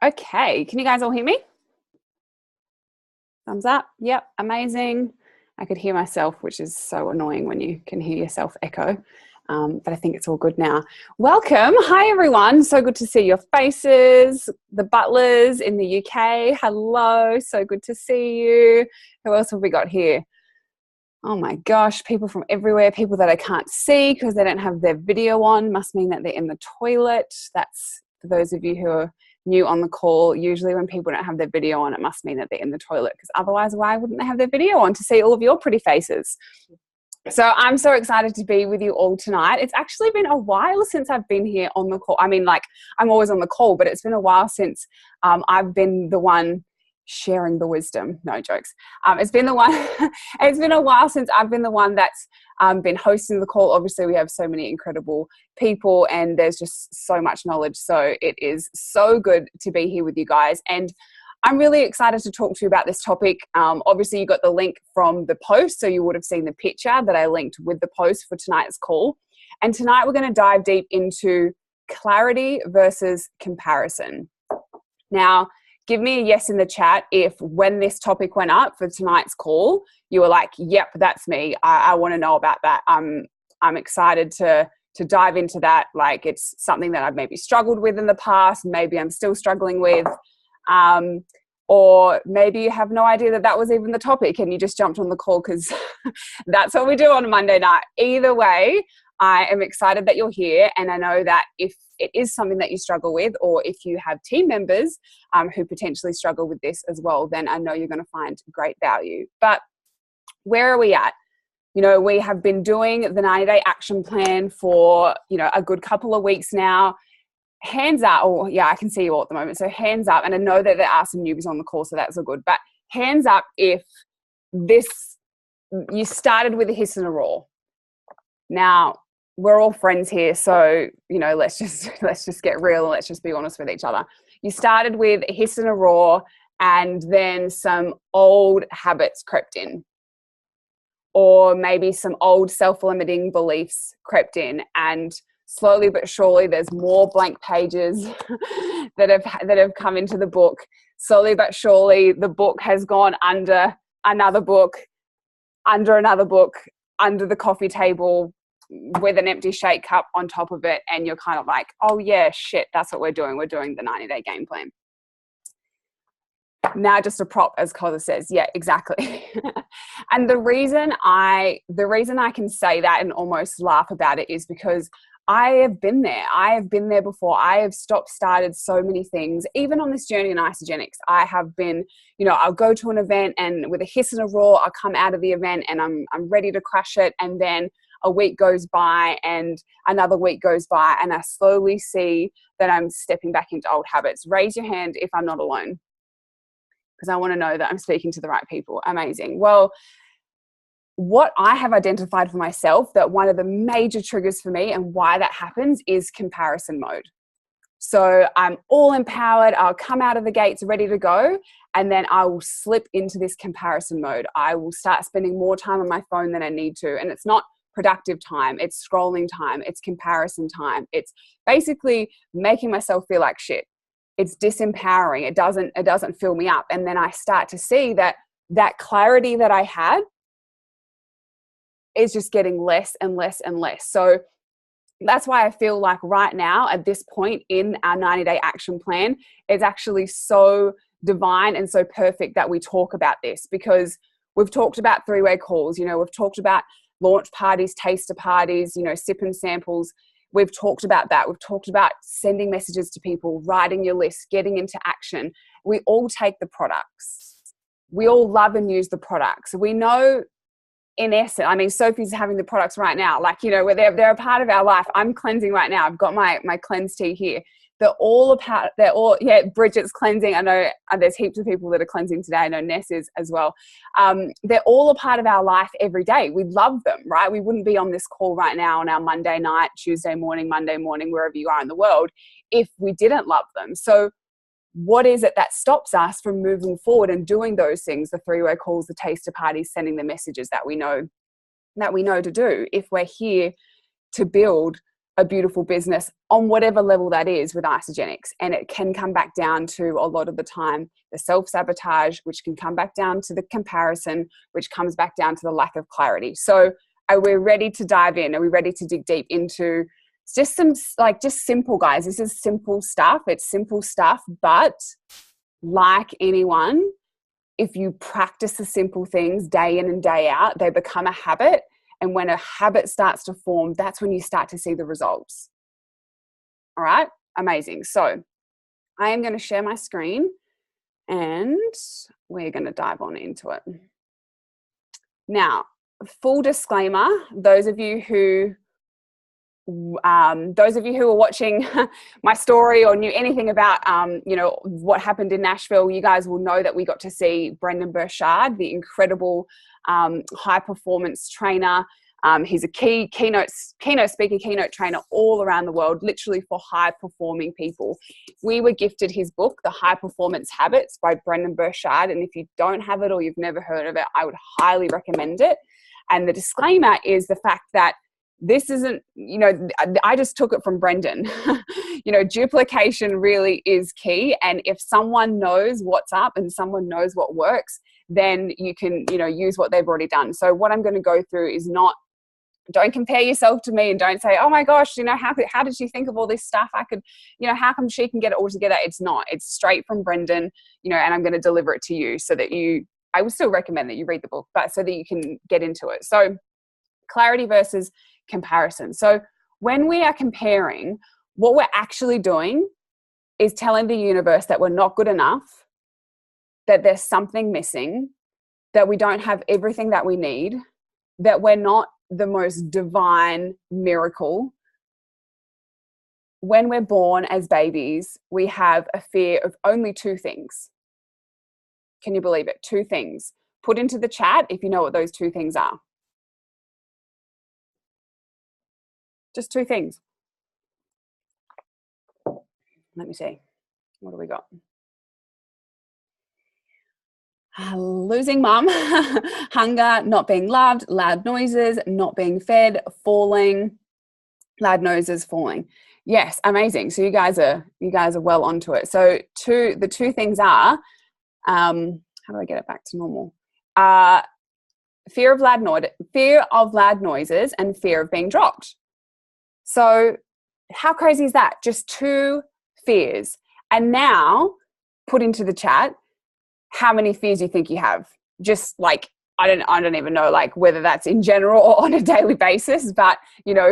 Okay, can you guys all hear me? Thumbs up. Yep, amazing. I could hear myself, which is so annoying when you can hear yourself echo. But I think it's all good now. Welcome. Hi, everyone. So good to see your faces. The butlers in the UK. Hello. So good to see you. Who else have we got here? Oh my gosh, people from everywhere, people that I can't see because they don't have their video on. Must mean that they're in the toilet. That's for those of you who are new on the call. Usually when people don't have their video on, it must mean that they're in the toilet, because otherwise why wouldn't they have their video on to see all of your pretty faces? So I'm so excited to be with you all tonight. It's actually been a while since I've been here on the call. I mean, like, I'm always on the call, but it's been a while since I've been the one sharing the wisdom. No jokes. It's been a while since I've been the one that's been hosting the call. Obviously, we have so many incredible people and there's just so much knowledge. So it is so good to be here with you guys. And I'm really excited to talk to you about this topic. Obviously, you got the link from the post, so you would have seen the picture that I linked with the post for tonight's call. And tonight we're going to dive deep into clarity versus comparison. Now, give me a yes in the chat if when this topic went up for tonight's call, you were like, yep, that's me. I want to know about that. I'm excited to dive into that. Like, it's something that I've maybe struggled with in the past. Maybe I'm still struggling with. Or maybe you have no idea that that was even the topic and you just jumped on the call because that's what we do on a Monday night. Either way, I am excited that you're here, and I know that if it is something that you struggle with, or if you have team members who potentially struggle with this as well, then I know you're going to find great value. But where are we at? You know, we have been doing the 90-day action plan for, a good couple of weeks now. Hands up. Oh, yeah, I can see you all at the moment. So hands up. And I know that there are some newbies on the call, so that's all good. But hands up if you started with a hiss and a roar. Now, we're all friends here, so, let's just get real and let's just be honest with each other. You started with a hiss and a roar, and then some old habits crept in. Or maybe some old self-limiting beliefs crept in, and slowly but surely there's more blank pages that have come into the book. Slowly but surely the book has gone under another book, under another book, under the coffee table with an empty shake cup on top of it, and you're kind of like, oh yeah, shit, that's what we're doing. We're doing the 90-day game plan. Now just a prop, as Koza says. Yeah, exactly. And the reason I can say that and almost laugh about it is because I have been there. I have been there before. I have started so many things. Even on this journey in isogenics, I have been, I'll go to an event and with a hiss and a roar, I'll come out of the event and I'm ready to crush it. And then a week goes by and another week goes by, and I slowly see that I'm stepping back into old habits. Raise your hand if I'm not alone, because I want to know that I'm speaking to the right people. Amazing. Well, what I have identified for myself, that one of the major triggers for me and why that happens is comparison mode. So I'm all empowered. I'll come out of the gates ready to go. And then I will slip into this comparison mode. I will start spending more time on my phone than I need to. And it's not productive time. It's scrolling time. It's comparison time. It's basically making myself feel like shit. It's disempowering. It doesn't fill me up. And then I start to see that clarity that I had is just getting less and less and less. So that's why I feel like right now at this point in our 90-day action plan, it's actually so divine and so perfect that we talk about this, because we've talked about three-way calls. We've talked about launch parties, taster parties, sip and samples. We've talked about that. We've talked about sending messages to people, writing your list, getting into action. We all take the products. We all love and use the products. We know, in essence, I mean, Sophie's having the products right now. Like, where they're a part of our life. I'm cleansing right now. I've got my cleanse tea here. Bridget's cleansing. I know there's heaps of people that are cleansing today. I know Ness is as well. They're all a part of our life every day. We love them, right? We wouldn't be on this call right now on our Monday night, Tuesday morning, Monday morning, wherever you are in the world, if we didn't love them. So what is it that stops us from moving forward and doing those things, the three-way calls, the taster parties, sending the messages that we know to do, if we're here to build a beautiful business on whatever level that is with Isagenix. And it can come back down to, a lot of the time, the self-sabotage, which can come back down to the comparison, which comes back down to the lack of clarity. So are we ready to dive in? Are we ready to dig deep into just some, like, just simple, guys? This is simple stuff. It's simple stuff, but like anyone, if you practice the simple things day in and day out, they become a habit. And when a habit starts to form, that's when you start to see the results. All right, amazing. So I am going to share my screen and we're going to dive on into it. Now, full disclaimer, those of you who are watching my story or knew anything about what happened in Nashville, you guys will know that we got to see Brendan Burchard, the incredible high performance trainer. He's a keynote speaker, keynote trainer all around the world, literally for high performing people. We were gifted his book, The High Performance Habits by Brendan Burchard. And if you don't have it or you've never heard of it, I would highly recommend it. And the disclaimer is the fact that this isn't, I just took it from Brendan. Duplication really is key. And if someone knows what's up and someone knows what works, then you can, use what they've already done. So what I'm going to go through is don't compare yourself to me and don't say, oh my gosh, how did she think of all this stuff? I could, how come she can get it all together? It's not. It's straight from Brendan, and I'm going to deliver it to you so that I would still recommend that you read the book, but so that you can get into it. So clarity versus comparison. So when we are comparing, what we're actually doing is telling the universe that we're not good enough, that there's something missing, that we don't have everything that we need, that we're not the most divine miracle. When we're born as babies, we have a fear of only two things. Can you believe it? Two things. Put into the chat if you know what those two things are. Just two things. Let me see. What do we got? Losing mum, hunger, not being loved, loud noises, not being fed, falling, loud noises, falling. Yes, amazing. So you guys are well onto it. So the two things are, how do I get it back to normal? Fear of loud noises and fear of being dropped. So how crazy is that? Just two fears. And now put into the chat how many fears you think you have. Just like, I don't even know, like, whether that's in general or on a daily basis, but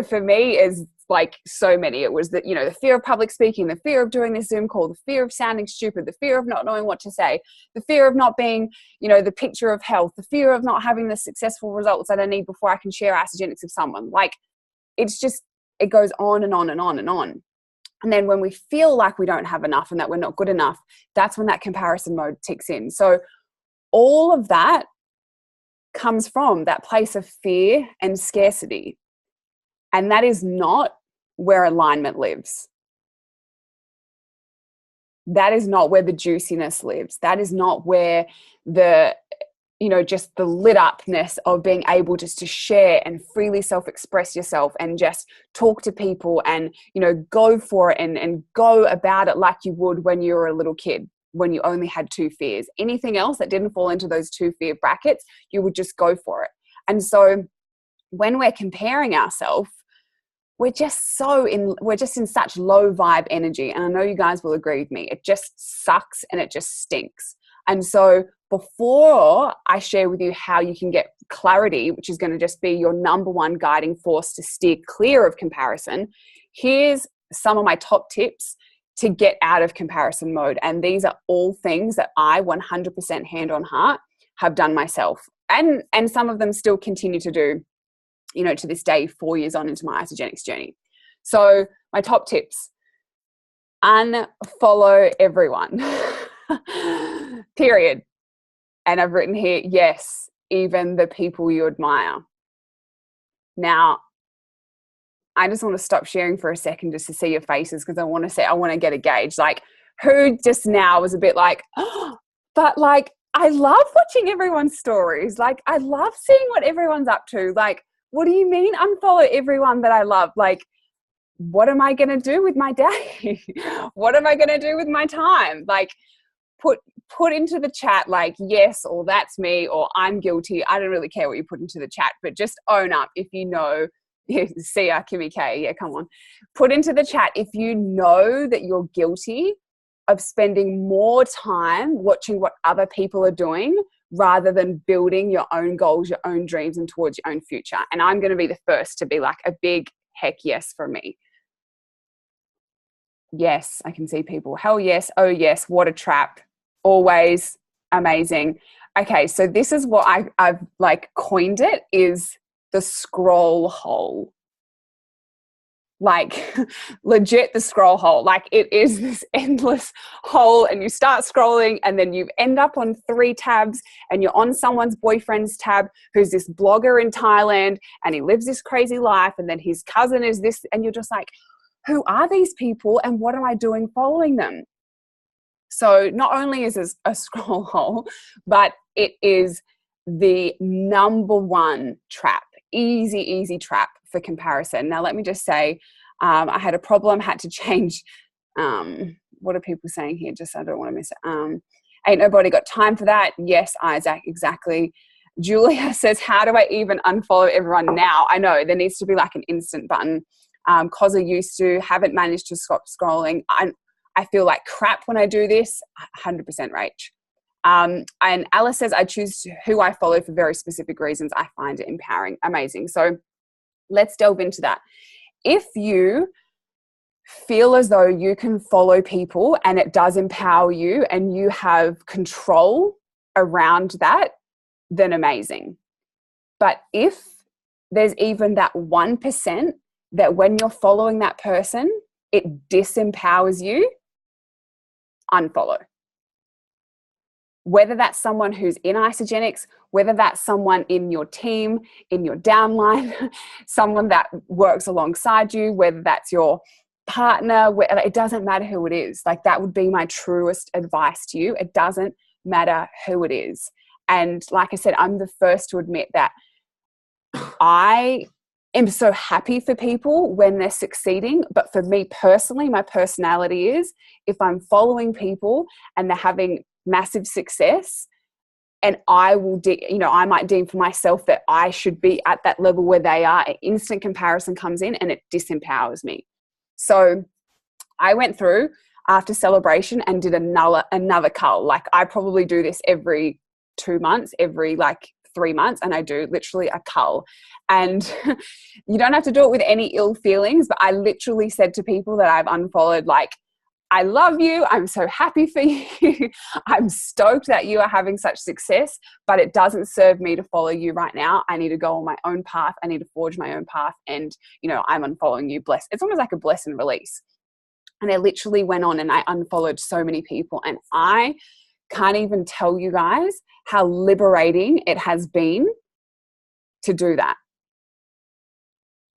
for me is like so many. It was the fear of public speaking, the fear of doing this Zoom call, the fear of sounding stupid, the fear of not knowing what to say, the fear of not being the picture of health, the fear of not having the successful results that I need before I can share Isagenix with someone. Like, it goes on and on and on and on. And then when we feel like we don't have enough and that we're not good enough, that's when that comparison mode ticks in. So all of that comes from that place of fear and scarcity. And that is not where alignment lives. That is not where the juiciness lives. That is not where the just the lit upness of being able just to share and freely self-express yourself and just talk to people and, go for it and go about it like you would when you were a little kid, when you only had two fears. Anything else that didn't fall into those two fear brackets, you would just go for it. And so when we're comparing ourselves, we're just in such low vibe energy. And I know you guys will agree with me. It just sucks and it just stinks. And so before I share with you how you can get clarity, which is going to just be your number one guiding force to steer clear of comparison, here's some of my top tips to get out of comparison mode. And these are all things that I 100% hand on heart have done myself. And some of them still continue to do, to this day, 4 years on into my Isagenix journey. So my top tips: unfollow everyone. Period. And I've written here, yes, even the people you admire. Now, I just want to stop sharing for a second just to see your faces, because I want to get a gauge. Like, who just now was a bit like, oh, but like, I love watching everyone's stories. Like, I love seeing what everyone's up to. Like, what do you mean unfollow everyone that I love? Like, what am I going to do with my day? What am I going to do with my time? Like, put into the chat, like, yes, or that's me, or I'm guilty. I don't really care what you put into the chat, but just own up if you know. See ya, Kimmy K. Yeah, come on. Put into the chat if you know that you're guilty of spending more time watching what other people are doing rather than building your own goals, your own dreams, and towards your own future. And I'm going to be the first to be like a big heck yes for me. Yes, I can see people. Hell yes. Oh yes. What a trap. Always amazing. Okay, so this is what I've like coined it, is the scroll hole. Like legit the scroll hole. Like it is this endless hole, and you start scrolling and then you end up on 3 tabs, and you're on someone's boyfriend's tab who's this blogger in Thailand, and he lives this crazy life, and then his cousin is this, and you're just like, who are these people and what am I doing following them? So not only is this a scroll hole, but it is the number one trap, easy trap for comparison. Now, let me just say, I had a problem, had to change. What are people saying here? Just, I don't want to miss it. Ain't nobody got time for that. Yes, Isaac, exactly. Julia says, how do I even unfollow everyone now? I know there needs to be like an instant button. Cause I used to, haven't managed to stop scrolling. I feel like crap when I do this. 100% Rach. And Alice says, I choose who I follow for very specific reasons. I find it empowering. Amazing. So let's delve into that. If you feel as though you can follow people and it does empower you and you have control around that, then amazing. But if there's even that 1% that when you're following that person, it disempowers you, unfollow. Whether that's someone who's in Isogenics, whether that's someone in your team, in your downline, someone that works alongside you, whether that's your partner, it doesn't matter who it is. Like, that would be my truest advice to you. It doesn't matter who it is. And like I said, I'm the first to admit that I am so happy for people when they're succeeding. But for me personally, my personality is, if I'm following people and they're having massive success, and I will, I might deem for myself that I should be at that level where they are, an instant comparison comes in and it disempowers me. So I went through after celebration and did another cull. Like, I probably do this every 2 months, every 3 months, and I do literally a cull. And you don't have to do it with any ill feelings, but I literally said to people that I've unfollowed, like, I love you. I'm so happy for you. I'm stoked that you are having such success, but it doesn't serve me to follow you right now. I need to go on my own path. I need to forge my own path. And, I'm unfollowing you. Bless. It's almost like a bless and release. And I literally went on and I unfollowed so many people. And I can't even tell you guys how liberating it has been to do that.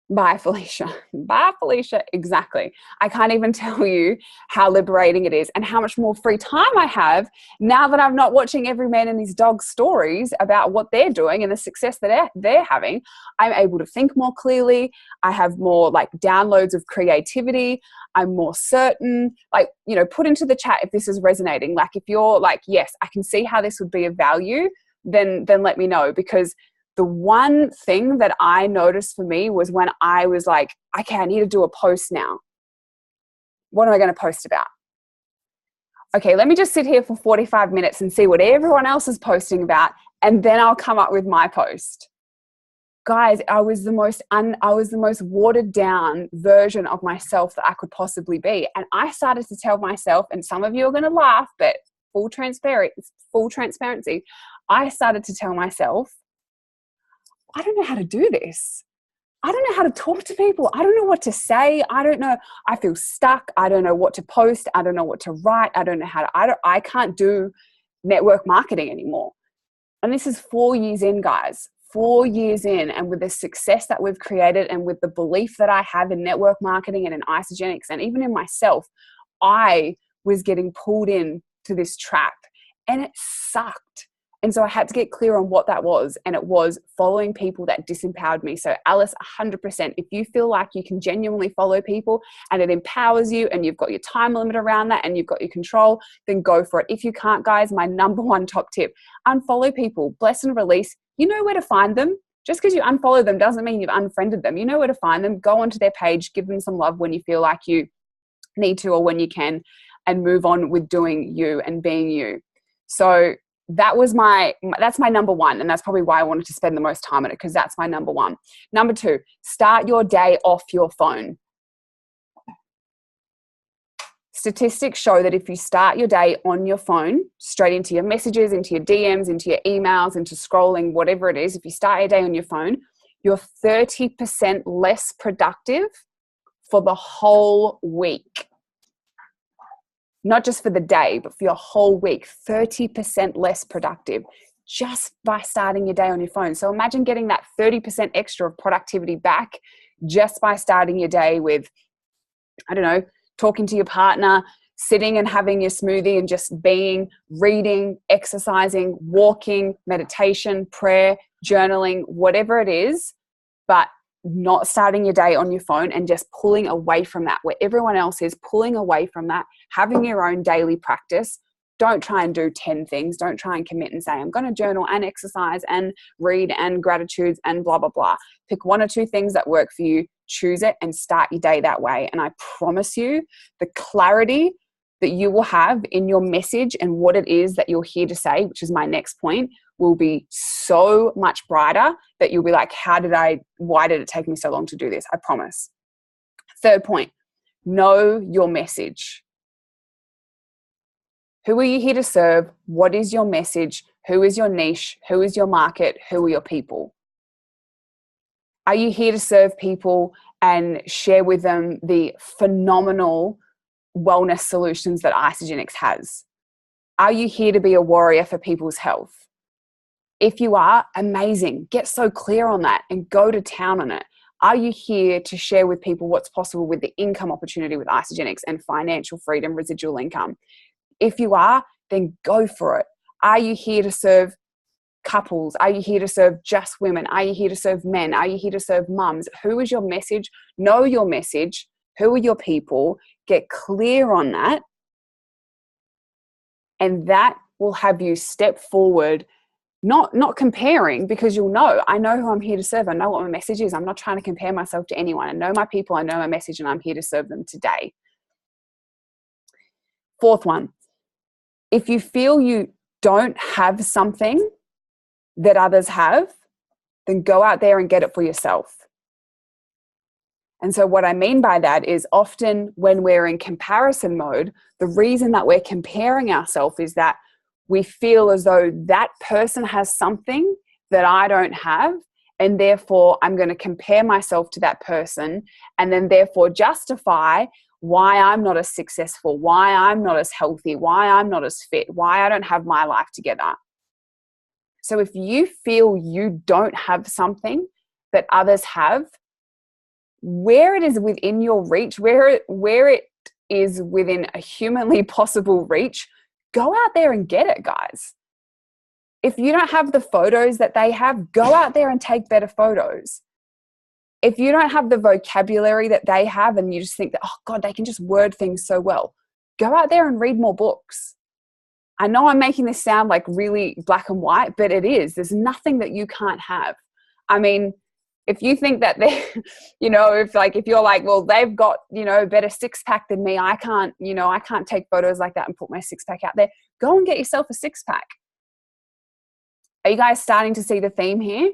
Bye, Felicia. Bye, Felicia. Exactly. I can't even tell you how liberating it is and how much more free time I have now that I'm not watching every man and his dog stories about what they're doing and the success that they're having. I'm able to think more clearly. I have more downloads of creativity. I'm more certain. Put into the chat if this is resonating. If you're yes, I can see how this would be of value, then let me know. Because the one thing that I noticed for me was when I was like, okay, I need to do a post now. What am I going to post about? Okay, let me just sit here for 45 minutes and see what everyone else is posting about, and then I'll come up with my post. Guys, I was the most watered down version of myself that I could possibly be. And I started to tell myself, and some of you are going to laugh, but full transparency, I started to tell myself, I don't know how to do this. I don't know how to talk to people. I don't know what to say. I don't know. I feel stuck. I don't know what to post. I don't know what to write. I don't know how to, I can't do network marketing anymore. And this is 4 years in, guys, 4 years in. And with the success that we've created and with the belief that I have in network marketing and in Isogenics and even in myself, I was getting pulled in to this trap, and it sucked. And so I had to get clear on what that was. And it was following people that disempowered me. So Alice, 100%, if you feel like you can genuinely follow people and it empowers you and you've got your time limit around that and you've got your control, then go for it. If you can't, guys, my number one top tip, unfollow people, bless and release. You know where to find them. Just because you unfollow them doesn't mean you've unfriended them. You know where to find them. Go onto their page, give them some love when you feel like you need to or when you can, and move on with doing you and being you. So that's my number one, and that's probably why I wanted to spend the most time on it, because that's my number one. Number two, start your day off your phone. Statistics show that if you start your day on your phone, straight into your messages, into your DMs, into your emails, into scrolling, whatever it is, if you start your day on your phone, you're 30% less productive for the whole week. Not just for the day, but for your whole week, 30% less productive just by starting your day on your phone. So imagine getting that 30% extra of productivity back just by starting your day with, I don't know, talking to your partner, sitting and having your smoothie and just being, reading, exercising, walking, meditation, prayer, journaling, whatever it is, but not starting your day on your phone and just pulling away from that, where everyone else is pulling away from that, having your own daily practice. Don't try and do 10 things. Don't try and commit and say, I'm going to journal and exercise and read and gratitudes and blah, blah, blah. Pick one or two things that work for you, choose it and start your day that way. And I promise you, the clarity that you will have in your message and what it is that you're here to say, which is my next point, will be so much brighter that you'll be like, why did it take me so long to do this? I promise. Third point, know your message. Who are you here to serve? What is your message? Who is your niche? Who is your market? Who are your people? Are you here to serve people and share with them the phenomenal wellness solutions that Isagenix has? Are you here to be a warrior for people's health? If you are, amazing. Get so clear on that and go to town on it. Are you here to share with people what's possible with the income opportunity with Isagenix and financial freedom, residual income? If you are, then go for it. Are you here to serve couples? Are you here to serve just women? Are you here to serve men? Are you here to serve mums? Who is your message? Know your message. Who are your people? Get clear on that. And that will have you step forward, not comparing, because you'll know, I know who I'm here to serve. I know what my message is. I'm not trying to compare myself to anyone. I know my people. I know my message, and I'm here to serve them today. Fourth one, if you feel you don't have something that others have, then go out there and get it for yourself. And so what I mean by that is often when we're in comparison mode, the reason that we're comparing ourselves is that we feel as though that person has something that I don't have, and therefore I'm going to compare myself to that person and then therefore justify why I'm not as successful, why I'm not as healthy, why I'm not as fit, why I don't have my life together. So if you feel you don't have something that others have, where it is within your reach, where it is within a humanly possible reach, go out there and get it, guys. If you don't have the photos that they have, go out there and take better photos. If you don't have the vocabulary that they have and you just think that, oh God, they can just word things so well, go out there and read more books. I know I'm making this sound like really black and white, but it is. There's nothing that you can't have. I mean, if you think that they, if you're like, well, they've got, a better six pack than me, I can't take photos like that and put my six pack out there. Go and get yourself a six pack. Are you guys starting to see the theme here?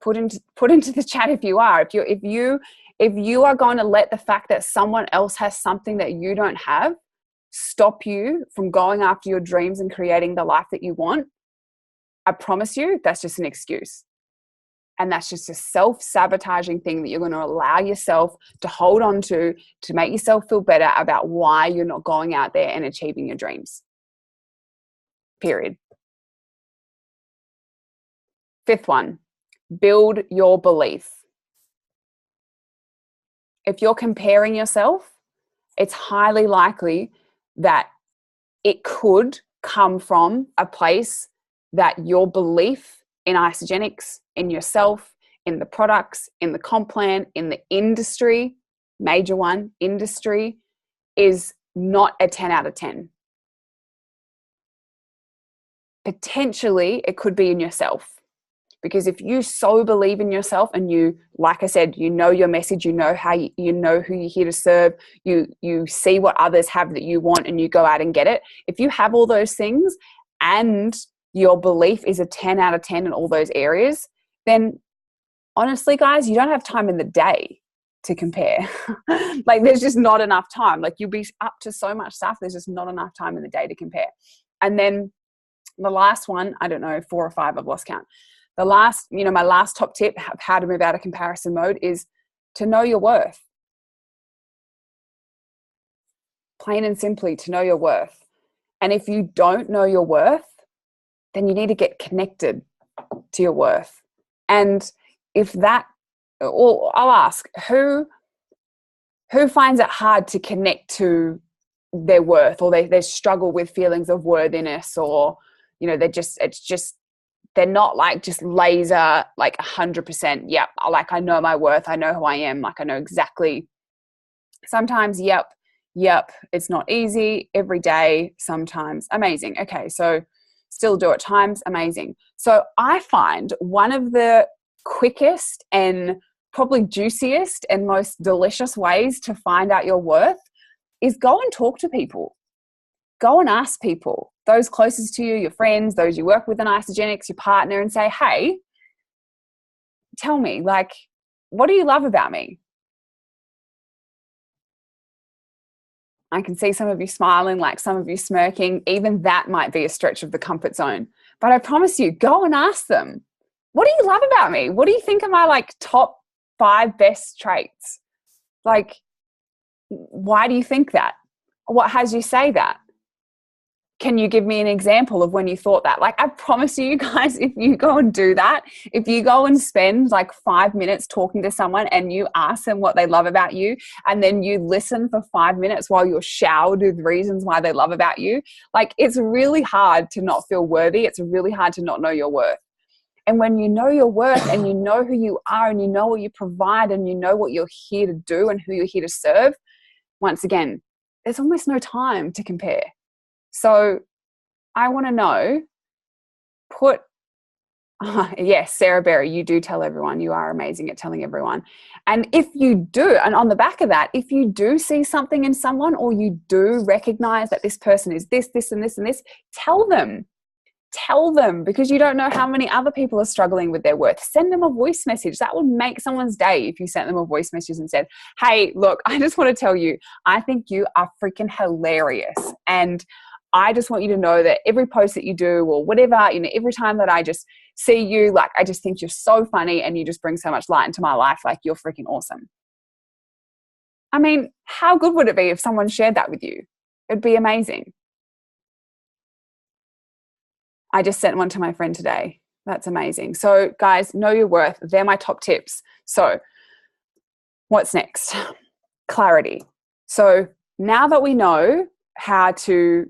Put into the chat if you are. If you are going to let the fact that someone else has something that you don't have stop you from going after your dreams and creating the life that you want, I promise you that's just an excuse. And that's just a self-sabotaging thing that you're going to allow yourself to hold on to make yourself feel better about why you're not going out there and achieving your dreams. Period. Fifth one, build your belief. If you're comparing yourself, it's highly likely that it could come from a place that your belief in isogenics, in yourself, in the products, in the comp plan, in the industry, major one, industry, is not a 10 out of 10. Potentially, it could be in yourself. Because if you so believe in yourself and you, like I said, you know your message, you know how you know who you're here to serve, you see what others have that you want and you go out and get it. If you have all those things and your belief is a 10 out of 10 in all those areas, then honestly, guys, you don't have time in the day to compare. Like there's just not enough time. Like you'll be up to so much stuff. There's just not enough time in the day to compare. And then the last one, I don't know, 4 or 5, I've lost count. The last, my last top tip of how to move out of comparison mode is to know your worth. Plain and simply, to know your worth. And if you don't know your worth, then you need to get connected to your worth. And if that, or I'll ask, who finds it hard to connect to their worth, or they struggle with feelings of worthiness, or, they're not like just laser, like 100%. Yep. Like I know my worth. I know who I am. Like I know exactly. Sometimes, yep. It's not easy every day. Sometimes amazing. Okay. So still do it times. Amazing. So I find one of the quickest and probably juiciest and most delicious ways to find out your worth is go and talk to people. Go and ask people, those closest to you, your friends, those you work with in isogenics, your partner, and say, hey, tell me, like, what do you love about me? I can see some of you smiling, like some of you smirking. Even that might be a stretch of the comfort zone. But I promise you, go and ask them, what do you love about me? What do you think are my like top 5 best traits? Like, why do you think that? What has you say that? Can you give me an example of when you thought that? Like, I promise you guys, if you go and do that, if you go and spend like 5 minutes talking to someone and you ask them what they love about you, and then you listen for 5 minutes while you're showered with reasons why they love about you, like it's really hard to not feel worthy. It's really hard to not know your worth. And when you know your worth and you know who you are and you know what you provide and you know what you're here to do and who you're here to serve, once again, there's almost no time to compare. So I want to know, yes, Sarah Berry, you do tell everyone. You are amazing at telling everyone. And if you do, and on the back of that, if you do see something in someone or you do recognize that this person is this, this, and this, and this, tell them. Tell them, because you don't know how many other people are struggling with their worth. Send them a voice message. That would make someone's day if you sent them a voice message and said, hey, look, I just want to tell you, I think you are freaking hilarious. And I just want you to know that every post that you do or whatever, every time that I just see you, like, I just think you're so funny and you just bring so much light into my life. Like, you're freaking awesome. I mean, how good would it be if someone shared that with you? It'd be amazing. I just sent one to my friend today. That's amazing. So guys, know your worth. They're my top tips. So what's next? Clarity. So now that we know how to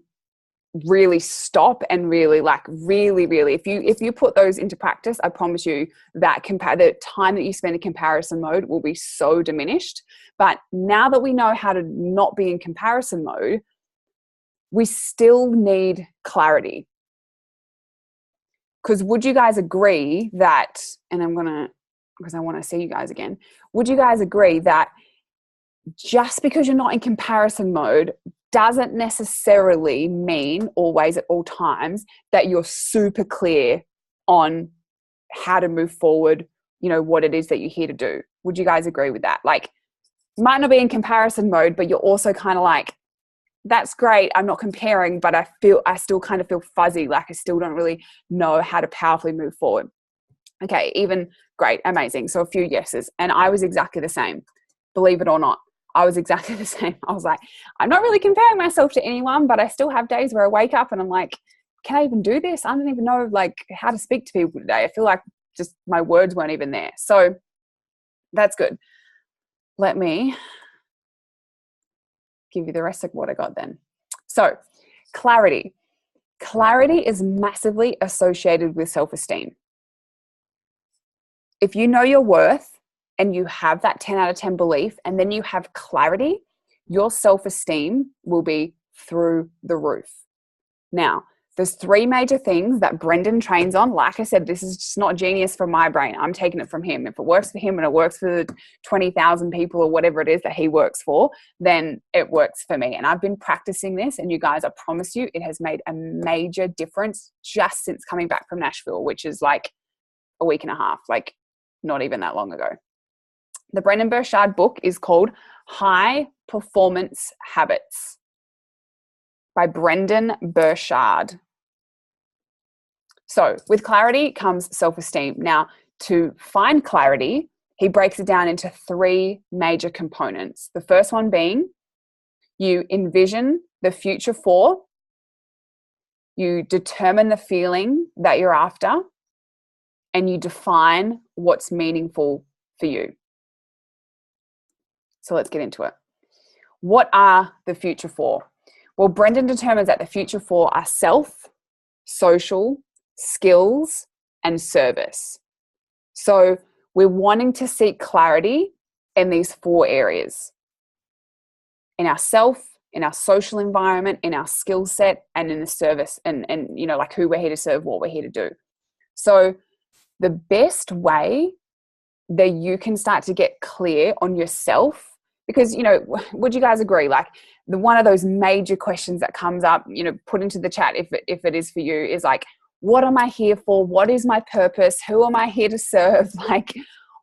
really stop and really if you put those into practice, I promise you that the time that you spend in comparison mode will be so diminished. But now that we know how to not be in comparison mode, we still need clarity. Because would you guys agree that, and because I want to see you guys again, would you guys agree that just because you're not in comparison mode doesn't necessarily mean always at all times that you're super clear on how to move forward, what it is that you're here to do? Would you guys agree with that? Like, you might not be in comparison mode, but you're also kind of like, that's great, I'm not comparing, but I still kind of feel fuzzy, like I still don't really know how to powerfully move forward. Okay, even great, amazing. So a few yeses. And I was exactly the same. Believe it or not, I was exactly the same. I was like, I'm not really comparing myself to anyone, but I still have days where I wake up and I'm like, can I even do this? I don't even know like how to speak to people today. I feel like just my words weren't even there. So that's good. Let me give you the rest of what I got then. So clarity. Clarity is massively associated with self-esteem. If you know your worth and you have that 10 out of 10 belief, and then you have clarity, your self-esteem will be through the roof. Now, there's 3 major things that Brendan trains on. Like I said, this is just not genius from my brain. I'm taking it from him. If it works for him and it works for 20,000 people or whatever it is that he works for, then it works for me. And I've been practicing this, and you guys, I promise you, it has made a major difference just since coming back from Nashville, which is like a week and a half, like not even that long ago. The Brendon Burchard book is called High Performance Habits by Brendon Burchard. So with clarity comes self-esteem. Now, to find clarity, he breaks it down into 3 major components. The first one being you envision the future for, you determine the feeling that you're after, and you define what's meaningful for you. So let's get into it. What are the future for? Well, Brendan determines that the future for are self, social, skills, and service. So we're wanting to seek clarity in these 4 areas: in our self, in our social environment, in our skill set, and in the service, and you know, like who we're here to serve, what we're here to do. So the best way that you can start to get clear on yourself, because, you know, would you guys agree, like one of those major questions that comes up, you know, put into the chat if it is for you, is like, what am I here for? What is my purpose? Who am I here to serve? Like,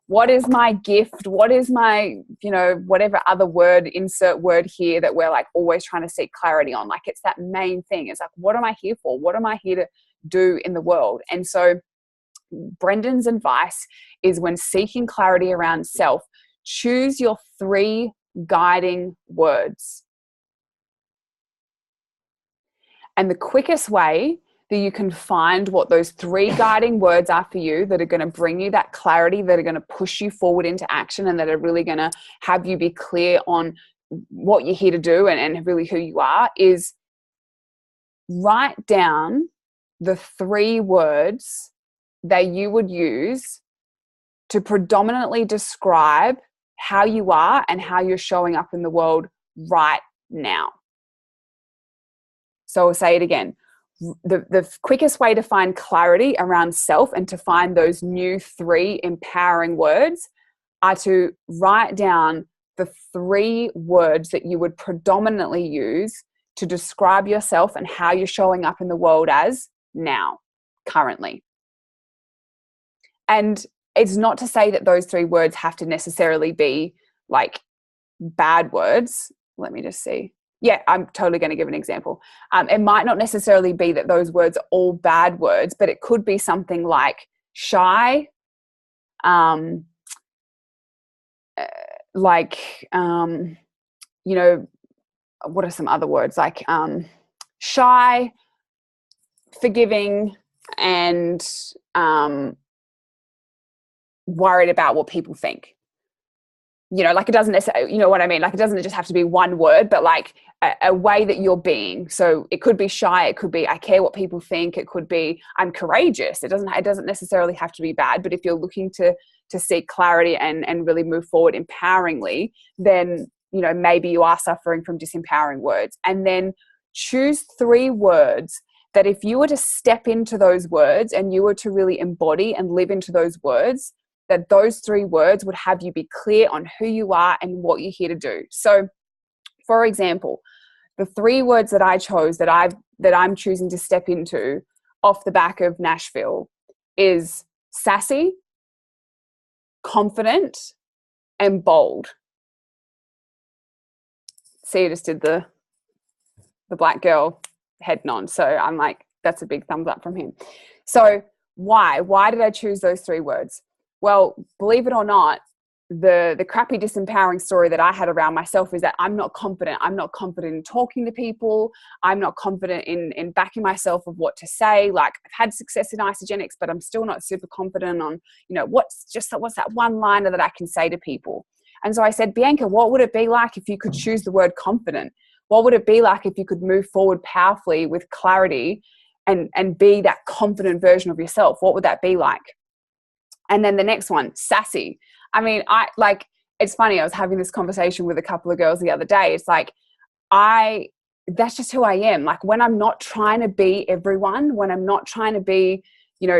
what is my gift? What is my, you know, whatever other word, insert word here that we're like always trying to seek clarity on. Like, it's that main thing. It's like, what am I here for? What am I here to do in the world? And so Brendan's advice is, when seeking clarity around self, choose your 3 guiding words. And the quickest way that you can find what those 3 guiding words are for you, that are going to bring you that clarity, that are going to push you forward into action, and that are really going to have you be clear on what you're here to do and really who you are, is write down the 3 words that you would use to predominantly describe how you are and how you're showing up in the world right now. So I'll say it again. The quickest way to find clarity around self and to find those new 3 empowering words are to write down the 3 words that you would predominantly use to describe yourself and how you're showing up in the world as now, currently. And it's not to say that those 3 words have to necessarily be like bad words. Let me just see. Yeah, I'm totally going to give an example. It might not necessarily be that those words are all bad words, but it could be something like shy, you know, what are some other words? Like shy, forgiving, and worried about what people think. You know, like it doesn't necessarily, you know what I mean? Like it doesn't just have to be one word, but like a way that you're being. So it could be shy. It could be, I care what people think. It could be, I'm courageous. It doesn't necessarily have to be bad, but if you're looking to seek clarity and really move forward empoweringly, then, you know, maybe you are suffering from disempowering words. And then choose 3 words that if you were to step into those words and you were to really embody and live into those words, that those 3 words would have you be clear on who you are and what you're here to do. So, for example, the 3 words that I chose that I'm choosing to step into off the back of Nashville is sassy, confident, and bold. See, I just did the black girl head nod. So I'm like, that's a big thumbs up from him. So why did I choose those 3 words? Well, believe it or not, the crappy disempowering story that I had around myself is that I'm not confident. I'm not confident in talking to people. I'm not confident in backing myself of what to say. Like, I've had success in Isogenics, but I'm still not super confident on, you know, what's that one liner that I can say to people. And so I said, Bianca, what would it be like if you could choose the word confident? What would it be like if you could move forward powerfully with clarity and be that confident version of yourself? What would that be like? And then the next one, sassy. I mean, it's funny. I was having this conversation with a couple of girls the other day. It's like, that's just who I am. Like, when I'm not trying to be everyone, when I'm not trying to be,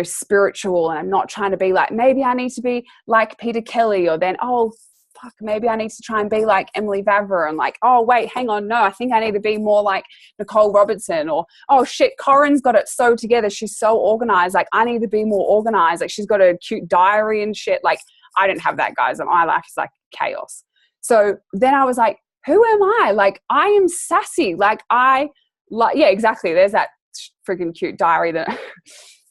spiritual, and I'm not trying to be like, maybe I need to be like Peter Kelly, or then, oh, fuck, maybe I need to try and be like Emily Vavra, and like, oh, wait, hang on. No, I think I need to be more like Nicole Robertson, or, oh shit, Corin's got it so together. She's so organized. Like, I need to be more organized. Like, she's got a cute diary and shit. Like, I don't have that, guys. My life is like chaos. So then I was like, who am I? Like, I am sassy. Yeah, exactly. There's that freaking cute diary that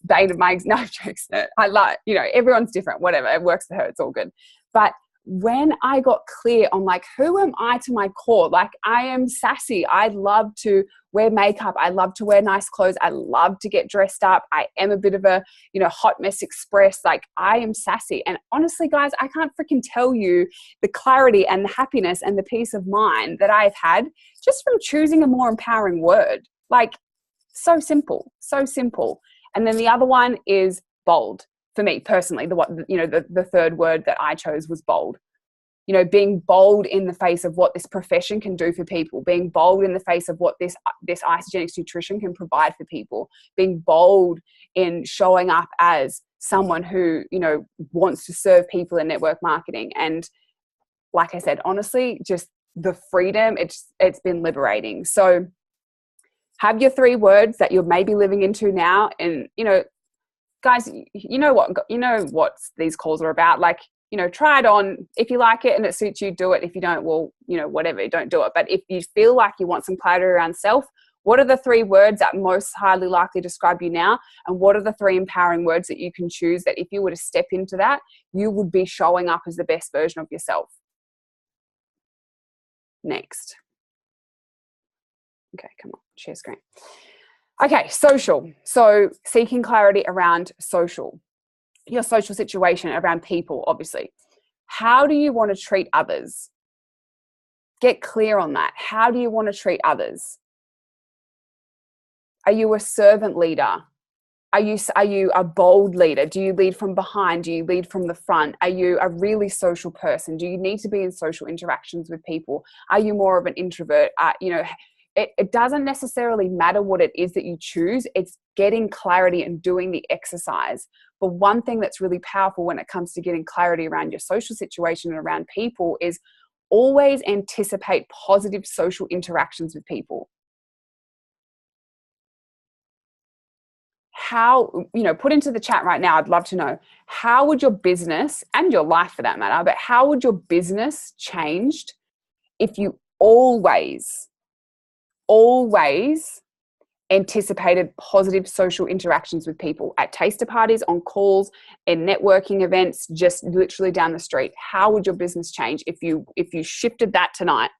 bane of my, no jokes. I like, everyone's different, whatever. It works for her. It's all good. But when I got clear on like, who am I to my core? Like, I am sassy. I love to wear makeup. I love to wear nice clothes. I love to get dressed up. I am a bit of a, hot mess express. Like, I am sassy. And honestly, guys, I can't freaking tell you the clarity and the happiness and the peace of mind that I've had just from choosing a more empowering word. Like, so simple, so simple. And then the other one is bold. For me personally, the third word that I chose was bold. Being bold in the face of what this profession can do for people, being bold in the face of what this Isogenics nutrition can provide for people, being bold in showing up as someone who, wants to serve people in network marketing. And like I said, honestly, just the freedom, it's been liberating. So have your 3 words that you're maybe living into now. And, guys, you know what these calls are about. Like, try it on. If you like it and it suits you, do it. If you don't, well, whatever, don't do it. But if you feel like you want some clarity around self, what are the 3 words that most highly likely describe you now? And what are the 3 empowering words that you can choose that if you were to step into that, you would be showing up as the best version of yourself? Next. Okay, come on, share screen. Okay, social. So seeking clarity around social. Your social situation around people, obviously. How do you want to treat others? Get clear on that. How do you want to treat others? Are you a servant leader? Are you a bold leader? Do you lead from behind? Do you lead from the front? Are you a really social person? Do you need to be in social interactions with people? Are you more of an introvert? It doesn't necessarily matter what it is that you choose. It's getting clarity and doing the exercise. But one thing that's really powerful when it comes to getting clarity around your social situation and around people is always anticipate positive social interactions with people. How, put into the chat right now, I'd love to know, how would your business, and your life for that matter, but how would your business changed if you always anticipated positive social interactions with people at taster parties, on calls, in networking events, just literally down the street? How would your business change if you shifted that tonight?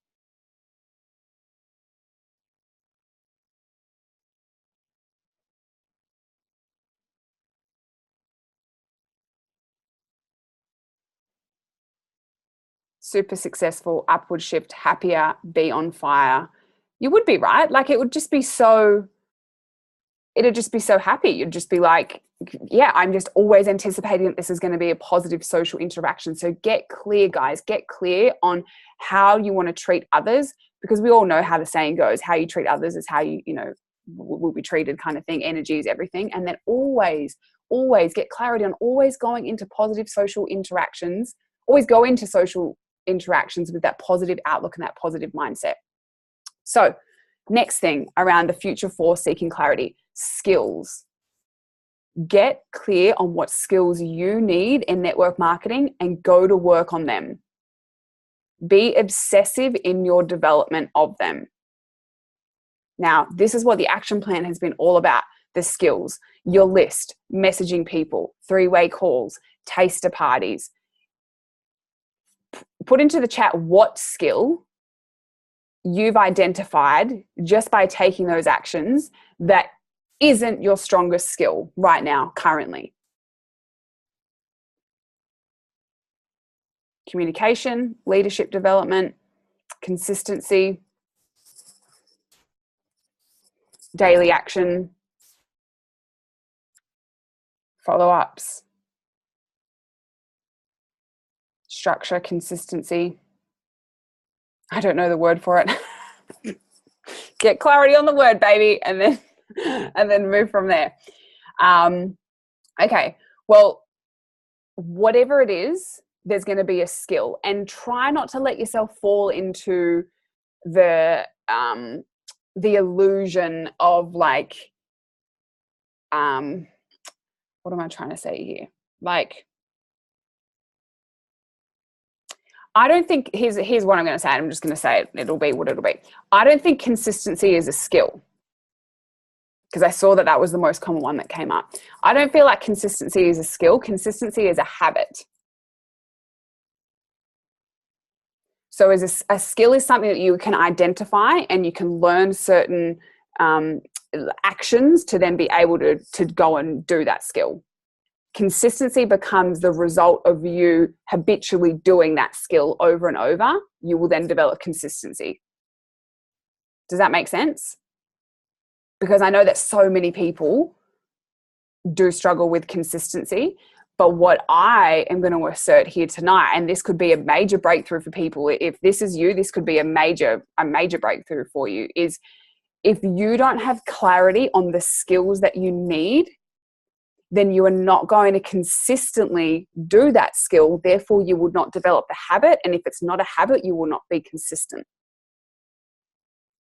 Super successful, upward shift, happier, be on fire. You would be, right? Like, it'd just be so happy. You'd just be like, yeah, I'm just always anticipating that this is going to be a positive social interaction. So get clear, guys, get clear on how you want to treat others, because we all know how the saying goes, how you treat others is how you will be treated, kind of thing. Energy is everything. And then always get clarity on always going into positive social interactions, always go into social interactions with that positive outlook and that positive mindset. So next thing around the future for seeking clarity, skills. Get clear on what skills you need in network marketing and go to work on them. Be obsessive in your development of them. Now, this is what the action plan has been all about. The skills, your list, messaging people, 3-way calls, taster parties. Put into the chat what skill you've identified just by taking those actions that isn't your strongest skill right now, currently. Communication, leadership development, consistency, daily action, follow-ups, structure, consistency. I don't know the word for it. Get clarity on the word, baby, and then move from there. Okay, well, whatever it is, there's going to be a skill, and try not to let yourself fall into the illusion of like, what am I trying to say here? Like, I don't think, here's what I'm going to say. I'm just going to say it. It'll be what it'll be. I don't think consistency is a skill, because I saw that was the most common one that came up. I don't feel like consistency is a skill. Consistency is a habit. So as a skill is something that you can identify and you can learn certain actions to then be able to go and do that skill. Consistency becomes the result of you habitually doing that skill over and over. You will then develop consistency. Does that make sense? Because I know that so many people do struggle with consistency. But what I am going to assert here tonight, and this could be a major breakthrough for people, if this is you, this could be a major breakthrough for you, is if you don't have clarity on the skills that you need, then you are not going to consistently do that skill. Therefore, you would not develop the habit. And if it's not a habit, you will not be consistent.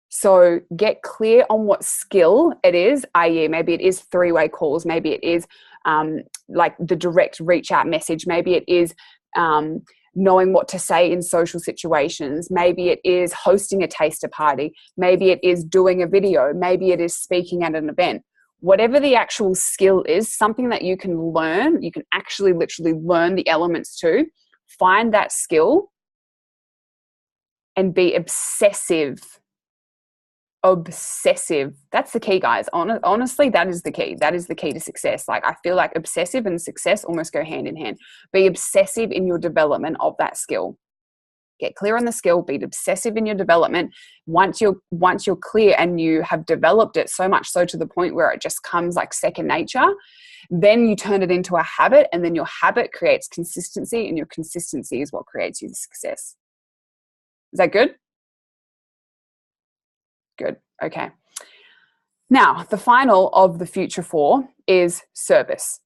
So get clear on what skill it is, i.e. maybe it is three-way calls, maybe it is like the direct reach out message, maybe it is knowing what to say in social situations, maybe it is hosting a taster party, maybe it is doing a video, maybe it is speaking at an event. Whatever the actual skill is, something that you can learn, you can actually literally learn the elements to, find that skill and be obsessive. That's the key, guys. Honestly, that is the key. That is the key to success. Like, I feel like obsessive and success almost go hand in hand. Be obsessive in your development of that skill. Get clear on the skill, be obsessive in your development. Once you're clear and you have developed it so much so to the point where it just comes like second nature, then you turn it into a habit, and then your habit creates consistency, and your consistency is what creates you the success. Is that good? Good. Okay. Now, the final of the future 4 is service.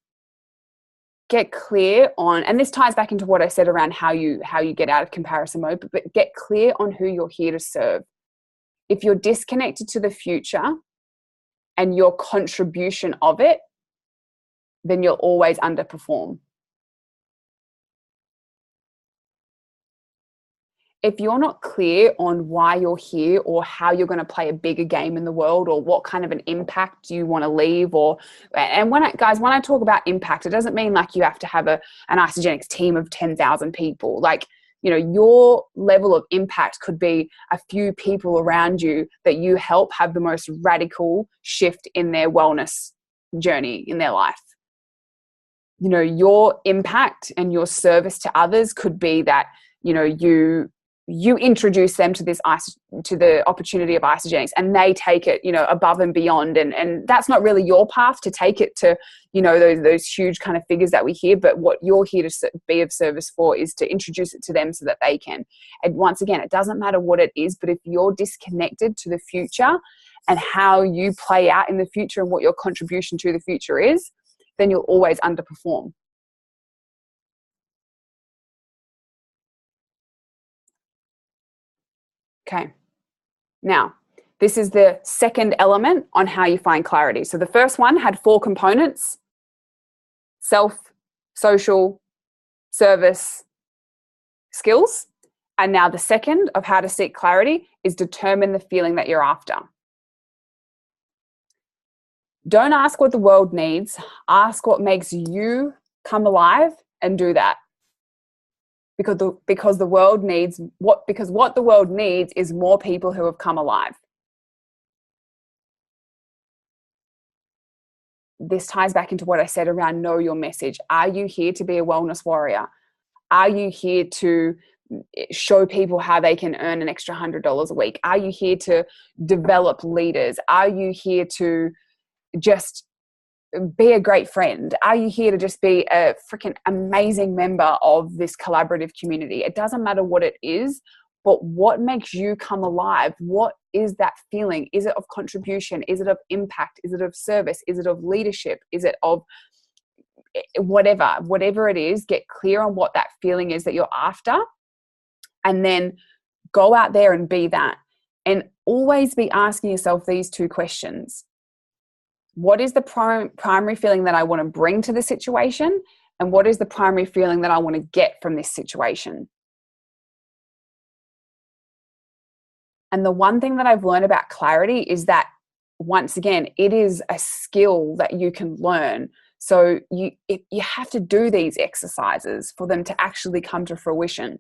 Get clear on, and this ties back into what I said around how you get out of comparison mode, but get clear on who you're here to serve. If you're disconnected to the future and your contribution of it, then you'll always underperform. If you're not clear on why you're here or how you're going to play a bigger game in the world, or what kind of an impact you want to leave, and when I talk about impact, it doesn't mean like you have to have an Isagenix team of 10,000 people. Like, you know, your level of impact could be a few people around you that you help have the most radical shift in their wellness journey in their life. You know, your impact and your service to others could be that, you know, you introduce them to the opportunity of Isagenix, and they take it, you know, above and beyond. And that's not really your path to take it to, you know, those huge kind of figures that we hear. But what you're here to be of service for is to introduce it to them so that they can. And once again, it doesn't matter what it is, but if you're disconnected to the future and how you play out in the future and what your contribution to the future is, then you'll always underperform. Okay. Now, this is the second element on how you find clarity. So the first one had 4 components: self, social, service, skills. And now the second of how to seek clarity is determine the feeling that you're after. Don't ask what the world needs. Ask what makes you come alive, and do that. Because what the world needs is more people who have come alive. This ties back into what I said around know your message. Are you here to be a wellness warrior? Are you here to show people how they can earn an extra $100 a week? Are you here to develop leaders? Are you here to just be a great friend? Are you here to just be a freaking amazing member of this collaborative community? It doesn't matter what it is, but what makes you come alive? What is that feeling? Is it of contribution? Is it of impact? Is it of service? Is it of leadership? Is it of whatever it is? Get clear on what that feeling is that you're after, and then go out there and be that. And always be asking yourself these two questions. What is the primary feeling that I want to bring to the situation? And what is the primary feeling that I want to get from this situation? And the one thing that I've learned about clarity is that, once again, it is a skill that you can learn. So you have to do these exercises for them to actually come to fruition.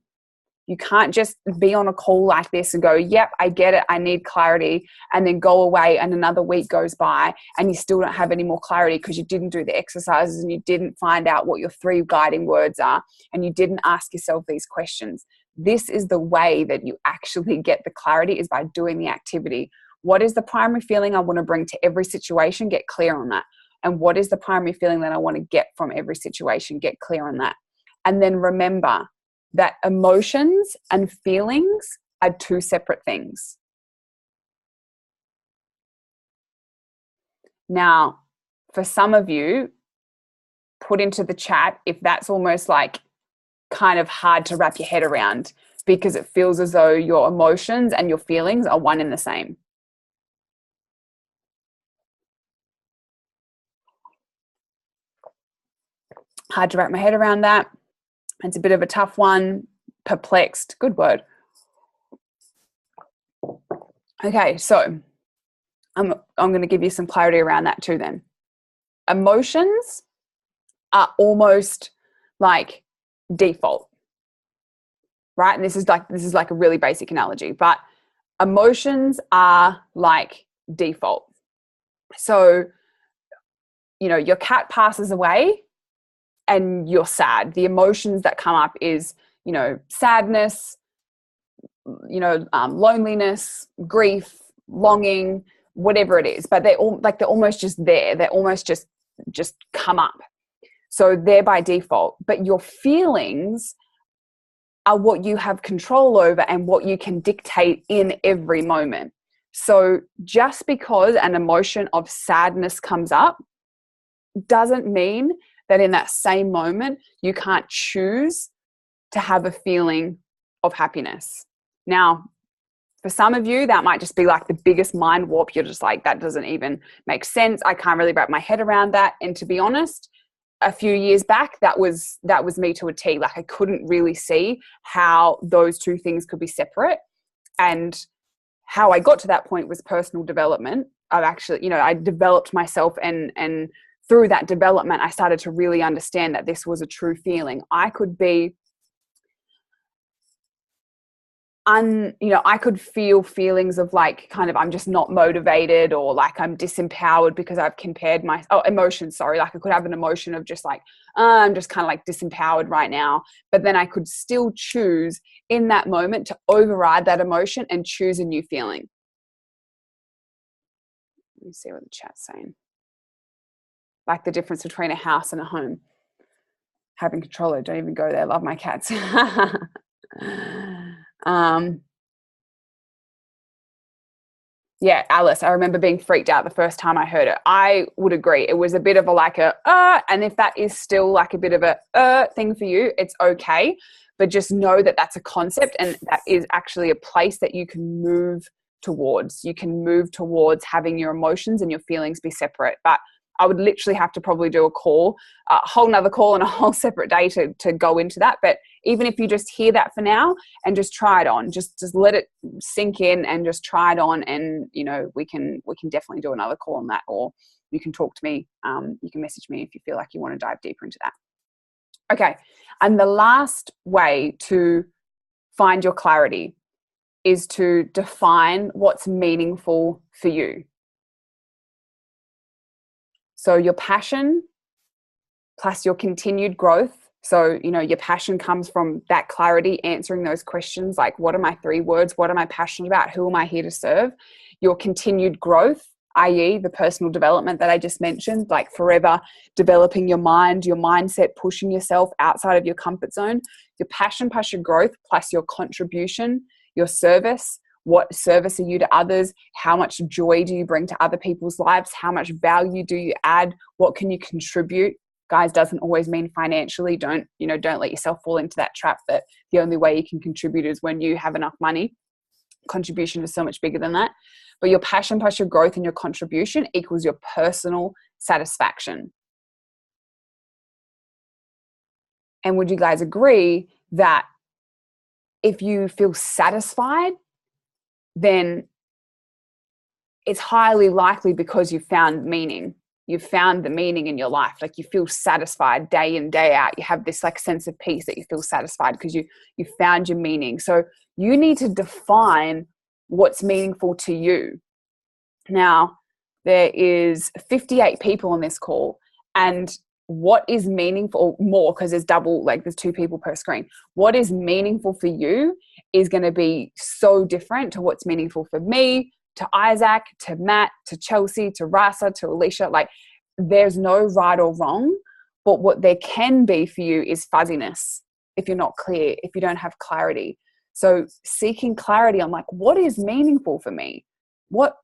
You can't just be on a call like this and go, yep, I get it, I need clarity, and then go away and another week goes by and you still don't have any more clarity because you didn't do the exercises and you didn't find out what your 3 guiding words are and you didn't ask yourself these questions. This is the way that you actually get the clarity, is by doing the activity. What is the primary feeling I want to bring to every situation? Get clear on that. And what is the primary feeling that I want to get from every situation? Get clear on that. And then remember that emotions and feelings are 2 separate things. Now, for some of you, put into the chat if that's almost like kind of hard to wrap your head around, because it feels as though your emotions and your feelings are one and the same. Hard to wrap my head around that. It's a bit of a tough one. Perplexed. Good word. Okay, so I'm going to give you some clarity around that too then. Emotions are almost like default, right? And this is like a really basic analogy, but emotions are like default. So, your cat passes away and you're sad. The emotions that come up is, sadness, loneliness, grief, longing, whatever it is. But they're almost just there. They're almost just come up. So they're by default. But your feelings are what you have control over and what you can dictate in every moment. So just because an emotion of sadness comes up doesn't mean that in that same moment you can't choose to have a feeling of happiness. Now, for some of you, that might just be like the biggest mind warp. You're just like, that doesn't even make sense. I can't really wrap my head around that. And to be honest, a few years back, that was me to a T. Like, I couldn't really see how those 2 things could be separate. And how I got to that point was personal development. I've actually, I developed myself, and through that development, I started to really understand that this was a true feeling. I could be I could feel feelings of like, kind of, I'm just not motivated, or like I'm disempowered because I've compared emotions, sorry. Like, I could have an emotion of just like, I'm just kind of like disempowered right now. But then I could still choose in that moment to override that emotion and choose a new feeling. Let me see what the chat's saying. Like the difference between a house and a home. Having control over, don't even go there. Love my cats. Yeah, Alice, I remember being freaked out the first time I heard it. I would agree. It was a bit of and if that is still like a bit of a thing for you, it's okay. But just know that that's a concept, and that is actually a place that you can move towards. You can move towards having your emotions and your feelings be separate. But I would literally have to probably do a whole nother call and a whole separate day to go into that. But even if you just hear that for now and just try it on, just let it sink in and just try it on. And, we can definitely do another call on that, or you can talk to me. You can message me if you feel like you want to dive deeper into that. Okay. And the last way to find your clarity is to define what's meaningful for you. So your passion plus your continued growth. So, your passion comes from that clarity, answering those questions like, what are my 3 words? What am I passionate about? Who am I here to serve? Your continued growth i.e. the personal development that I just mentioned, like forever developing your mind, your mindset, pushing yourself outside of your comfort zone, your passion plus your growth plus your contribution, your service. What service are you to others? How much joy do you bring to other people's lives? How much value do you add? What can you contribute? Guys, doesn't always mean financially. Don't let yourself fall into that trap that the only way you can contribute is when you have enough money. Contribution is so much bigger than that. But your passion plus your growth and your contribution equals your personal satisfaction. And would you guys agree that if you feel satisfied, then it's highly likely because you found meaning. You've found the meaning in your life. Like you feel satisfied day in, day out. You have this like sense of peace that you feel satisfied because you found your meaning. So you need to define what's meaningful to you. Now, there is 58 people on this call, and what is meaningful, more because there's double, like there's 2 people per screen. What is meaningful for you is going to be so different to what's meaningful for me, to Isaac, to Matt, to Chelsea, to Rasa, to Alicia. Like there's no right or wrong, but what there can be for you is fuzziness if you're not clear, if you don't have clarity. So seeking clarity on like, what is meaningful for me? What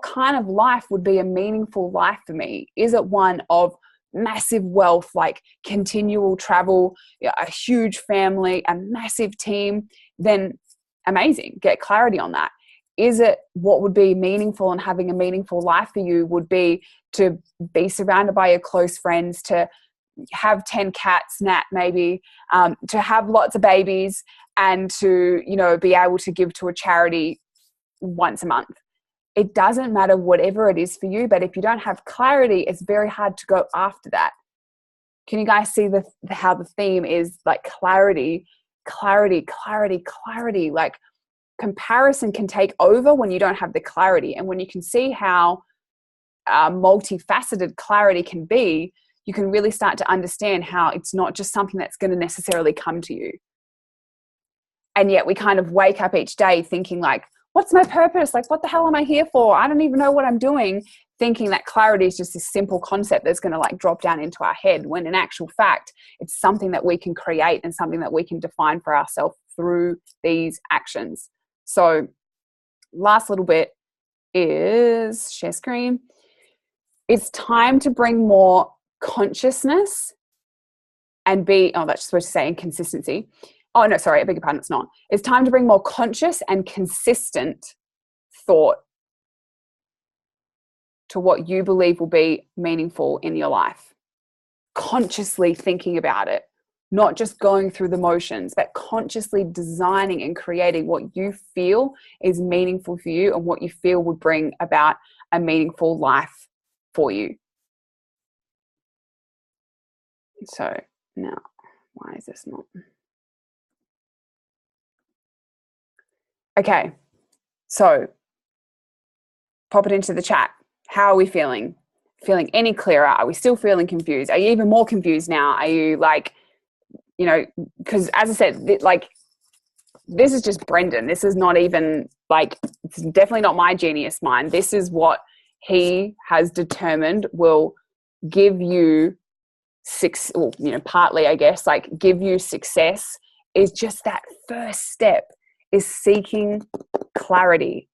kind of life would be a meaningful life for me? Is it one of massive wealth, like continual travel, a huge family, a massive team? Then amazing, get clarity on that. Is it what would be meaningful and having a meaningful life for you would be to be surrounded by your close friends, to have 10 cats, Nat, maybe, to have lots of babies, and to, be able to give to a charity once a month. It doesn't matter whatever it is for you, but if you don't have clarity, it's very hard to go after that. Can you guys see how the theme is like clarity? Like comparison can take over when you don't have the clarity. And when you can see how multifaceted clarity can be, you can really start to understand how it's not just something that's going to necessarily come to you. And yet we kind of wake up each day thinking like, what's my purpose? Like, what the hell am I here for? I don't even know what I'm doing. Thinking that clarity is just this simple concept that's going to like drop down into our head, when in actual fact, it's something that we can create and something that we can define for ourselves through these actions. So last little bit is share screen. It's time to bring more consciousness and that's supposed to say inconsistency. Oh, no, sorry, I beg your pardon, it's not. It's time to bring more conscious and consistent thought to what you believe will be meaningful in your life. Consciously thinking about it, not just going through the motions, but consciously designing and creating what you feel is meaningful for you and what you feel would bring about a meaningful life for you. So now, why is this not? Okay, so pop it into the chat. How are we feeling? Feeling any clearer? Are we still feeling confused? Are you even more confused now? Are you like, because as I said, like this is just Brendan. This is not even like, it's definitely not my genius mind. This is what he has determined will give you partly, I guess, like give you success is just that first step is seeking clarity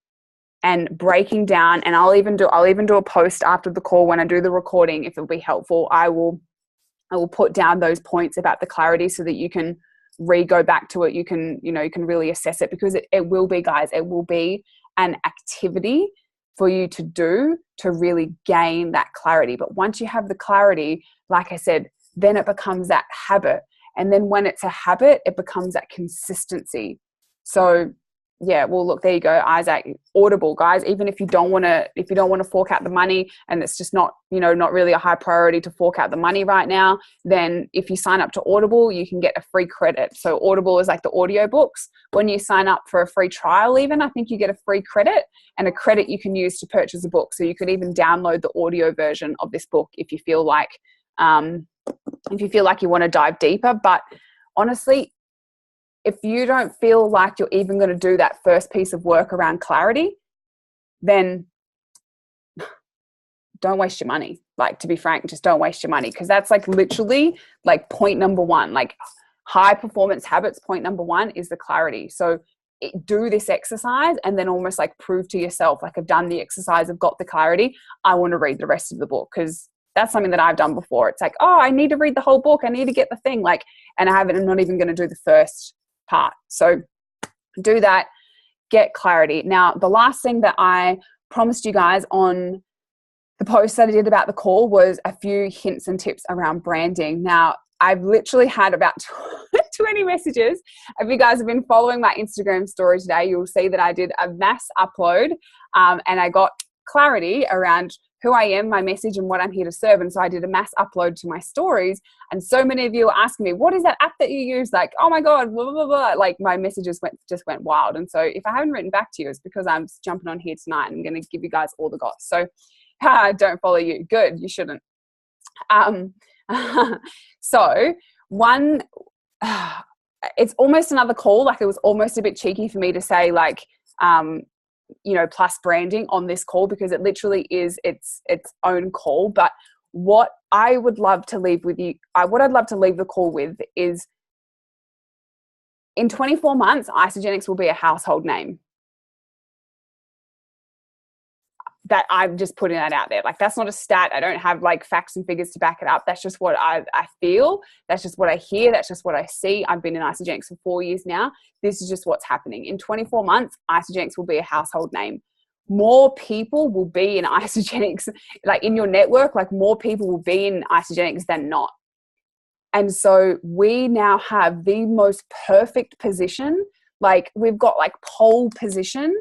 and breaking down. And I'll even do a post after the call when I do the recording, if it'll be helpful. I will put down those points about the clarity so that you can go back to it. You can really assess it, because it will be, guys, it will be an activity for you to do to really gain that clarity. But once you have the clarity, like I said, then it becomes that habit. And then when it's a habit, it becomes that consistency. So yeah, well, look, there you go, Isaac. Audible, guys. Even if you don't want to fork out the money, and it's just not really a high priority to fork out the money right now, then if you sign up to Audible, you can get a free credit. So Audible is like the audiobooks. When you sign up for a free trial, even, I think you get a free credit, and a credit you can use to purchase a book. So you could even download the audio version of this book if you feel like you want to dive deeper. But honestly, if you don't feel like you're even going to do that first piece of work around clarity, then don't waste your money. Like, to be frank, just don't waste your money, because that's like literally like point number one. Like, high performance habits, point number one is the clarity. So do this exercise and then almost like prove to yourself, like, I've done the exercise, I've got the clarity, I want to read the rest of the book. Because that's something that I've done before. It's like, oh, I need to read the whole book, I need to get the thing, like, and I'm not even going to do the first part. So do that, get clarity. Now, the last thing that I promised you guys on the post that I did about the call was a few hints and tips around branding. Now, I've literally had about 20 messages. If you guys have been following my Instagram story today, you'll see that I did a mass upload, and I got clarity around who I am, my message, and what I'm here to serve. And so I did a mass upload to my stories. And so many of you were asking me, what is that app that you use? Like, oh my God, blah, blah, blah, blah. Like, my messages just went wild. And so if I haven't written back to you, it's because I'm jumping on here tonight and I'm going to give you guys all the goss. So don't follow you. Good. You shouldn't. So one, it's almost another call. Like, it was almost a bit cheeky for me to say, like, plus branding on this call, because it literally is its own call. But what I would love to leave with you, what I'd love to leave the call with is, in 24 months, Isagenix will be a household name. That I'm just putting that out there. Like, that's not a stat. I don't have like facts and figures to back it up. That's just what I feel. That's just what I hear. That's just what I see. I've been in Isagenix for 4 years now. This is just what's happening. In 24 months, Isagenix will be a household name. More people will be in Isagenix, like in your network, like more people will be in Isagenix than not. And so we now have the most perfect position. Like, we've got like pole position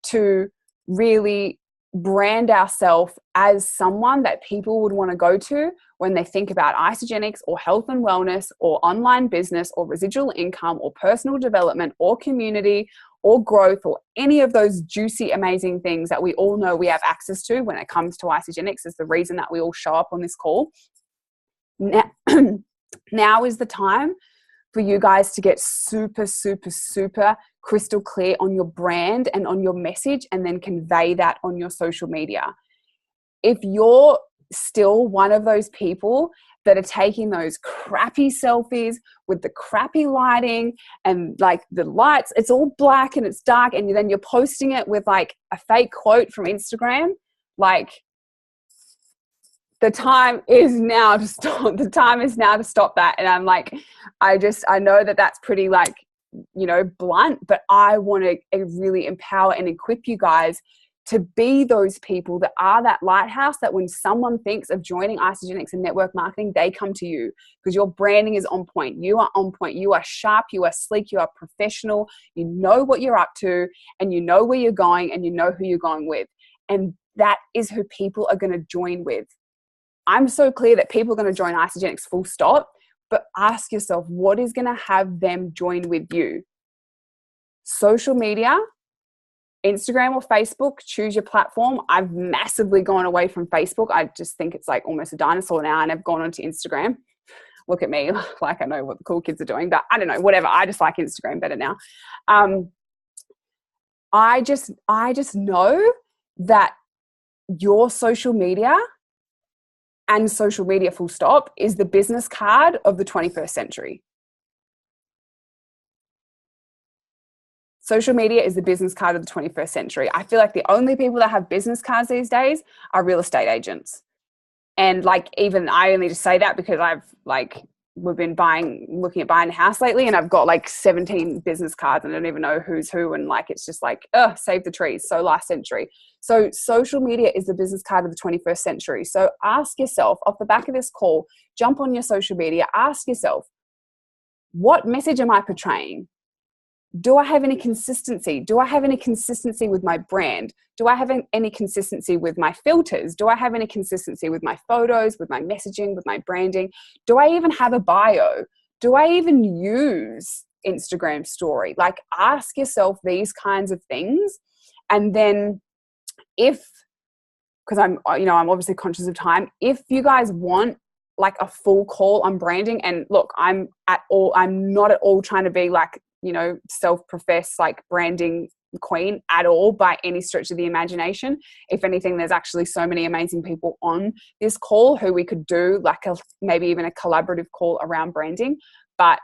to really brand ourselves as someone that people would want to go to when they think about Isagenix or health and wellness or online business or residual income or personal development or community or growth or any of those juicy, amazing things that we all know we have access to when it comes to Isagenix. Is the reason that we all show up on this call. Now is the time for you guys to get super, super, super crystal clear on your brand and on your message, and then convey that on your social media. If you're still one of those people that are taking those crappy selfies with the crappy lighting and like the lights, it's all black and it's dark, and then you're posting it with like a fake quote from Instagram, like, the time is now to stop. The time is now to stop that. And I'm like, I know that that's pretty like, blunt, but I want to really empower and equip you guys to be those people that are that lighthouse, that when someone thinks of joining Isagenix and network marketing, they come to you, because your branding is on point. You are on point. You are sharp. You are sleek. You are professional. You know what you're up to, and you know where you're going, and you know who you're going with. And that is who people are going to join with. I'm so clear that people are going to join Isagenix full stop, but ask yourself, what is going to have them join with you? Social media, Instagram or Facebook, choose your platform. I've massively gone away from Facebook. I just think it's like almost a dinosaur now, and I've gone onto Instagram. Look at me, like I know what the cool kids are doing, but I don't know, whatever. I just like Instagram better now. I just know that your social media, and social media full stop, is the business card of the 21st century. Social media is the business card of the 21st century. I feel like the only people that have business cards these days are real estate agents. And like, even I only just say that because we've been looking at buying a house lately, and I've got like 17 business cards and I don't even know who's who. And like, it's just like, save the trees. So last century. So social media is the business card of the 21st century. So ask yourself, off the back of this call, jump on your social media, ask yourself, what message am I portraying? Do I have any consistency? Do I have any consistency with my brand? Do I have any consistency with my filters? Do I have any consistency with my photos, with my messaging, with my branding? Do I even have a bio? Do I even use Instagram story? Like, ask yourself these kinds of things. And then because I'm obviously conscious of time, if you guys want like a full call on branding, and look, I'm not at all trying to be like, self-professed like branding queen at all by any stretch of the imagination. If anything, there's actually so many amazing people on this call who we could do like maybe even a collaborative call around branding. But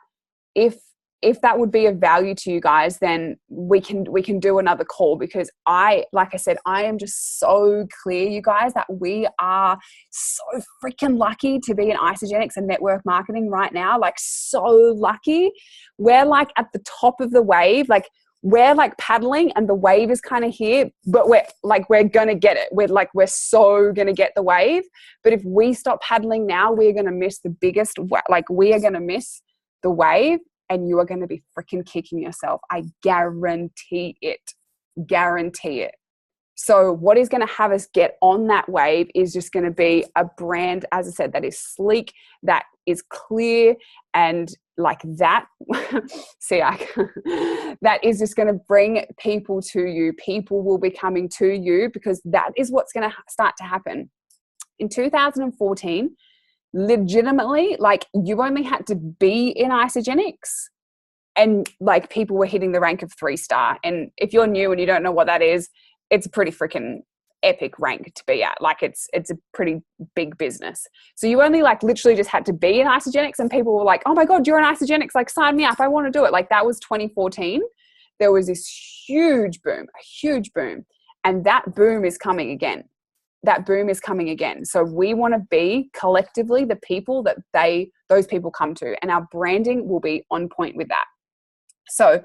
if that would be of value to you guys, then we can do another call, because like I said, I am just so clear, you guys, that we are so freaking lucky to be in Isagenix and network marketing right now. Like, so lucky. We're like at the top of the wave. Like, we're like paddling and the wave is kind of here, but we're going to get it. We're so going to get the wave. But if we stop paddling now, we're going to miss the biggest, we are going to miss the wave. And you are going to be freaking kicking yourself. I guarantee it. Guarantee it. So what is going to have us get on that wave is just going to be a brand, as I said, that is sleek, that is clear, and like that. That is just going to bring people to you. People will be coming to you, because that is what's going to start to happen. In 2014, legitimately, like, you only had to be in Isagenix and like people were hitting the rank of 3-star. And if you're new and you don't know what that is, it's a pretty freaking epic rank to be at. Like, it's a pretty big business. So you only like literally just had to be in Isagenix and people were like, oh my God, you're in Isagenix, like sign me up, I want to do it. Like, that was 2014. There was this huge boom, a huge boom. And that boom is coming again. That boom is coming again. So we want to be collectively the people that those people come to, and our branding will be on point with that. So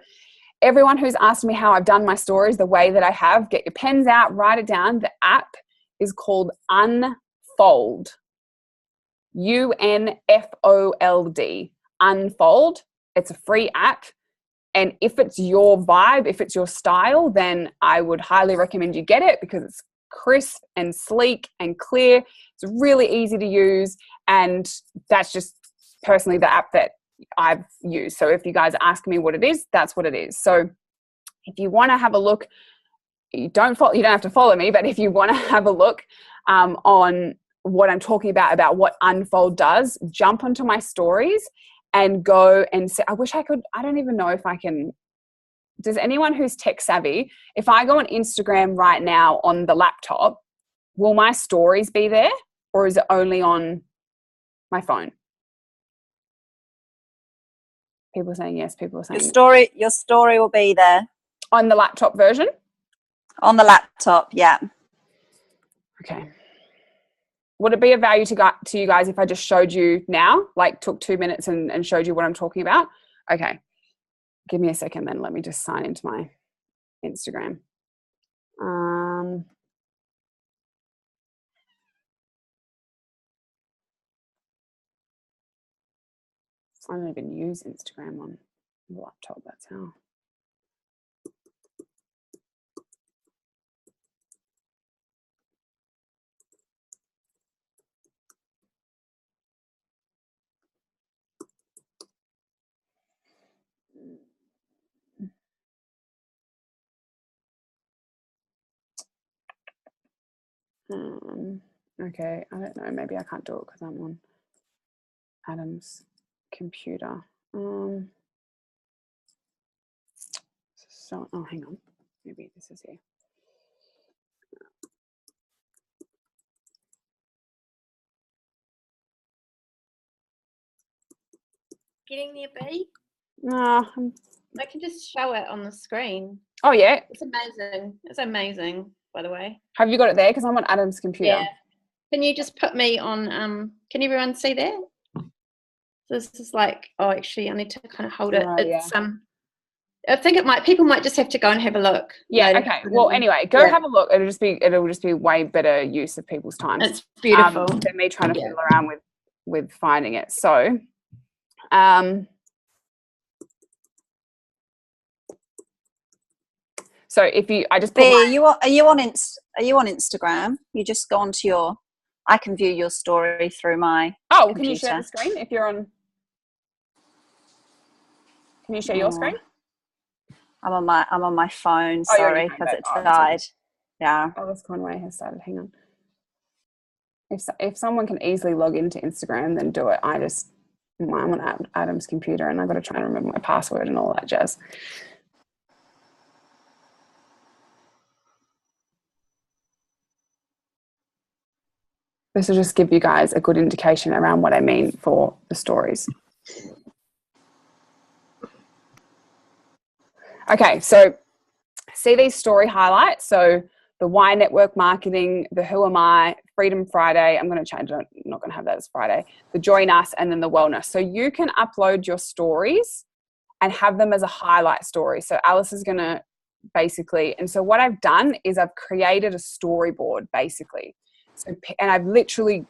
everyone who's asked me how I've done my stories the way that I have, get your pens out, write it down. The app is called Unfold. UNFOLD. Unfold. It's a free app. And if it's your vibe, if it's your style, then I would highly recommend you get it, because it's crisp and sleek and clear. It's really easy to use, and that's just personally the app that I've used. So if you guys ask me what it is, that's what it is. So if you want to have a look, you don't have to follow me, but if you want to have a look on what I'm talking about what Unfold does, jump onto my stories and go and say, I don't even know if I can. Does anyone who's tech savvy, if I go on Instagram right now on the laptop, will my stories be there, or is it only on my phone? People are saying yes, people are saying your story will be there. On the laptop version? On the laptop, yeah. Okay. Would it be of value to you guys if I just showed you now, like took 2 minutes and showed you what I'm talking about? Okay. Give me a second then. Let me just sign into my Instagram. I don't even use Instagram on the laptop. That's how. Okay, I don't know. Maybe I can't do it because I'm on Adam's computer. Oh, hang on. Maybe this is here. Getting there, B? No, I can just show it on the screen. Oh, yeah. It's amazing. It's amazing, by the way. Have you got it there? Because I'm on Adam's computer. Yeah. Can you just put me on, can everyone see that? This is like, oh, actually, I need to kind of hold it. It's, yeah. I think people might just have to go and have a look. Yeah, later. Okay. Well, anyway, go have a look. It'll just be way better use of people's time. It's beautiful. Than me trying to fiddle around with finding it. So, so if you, I just put are you on Instagram? You just go onto I can view your story through my computer. Can you share the screen if you're on? Can you share your screen? I'm on my phone. Sorry, because it died. Yeah. Alice Conway has started. Hang on. If someone can easily log into Instagram, then do it. I'm on Adam's computer, and I've got to try and remember my password and all that jazz. This will just give you guys a good indication around what I mean for the stories. Okay, so see these story highlights. So the Why Network Marketing, the Who Am I, Freedom Friday. I'm going to change it. I'm not going to have that as Friday. The Join Us, and then the Wellness. So you can upload your stories and have them as a highlight story. So Alice is going to basically, and so what I've done is I've created a storyboard basically. So, and I've literally,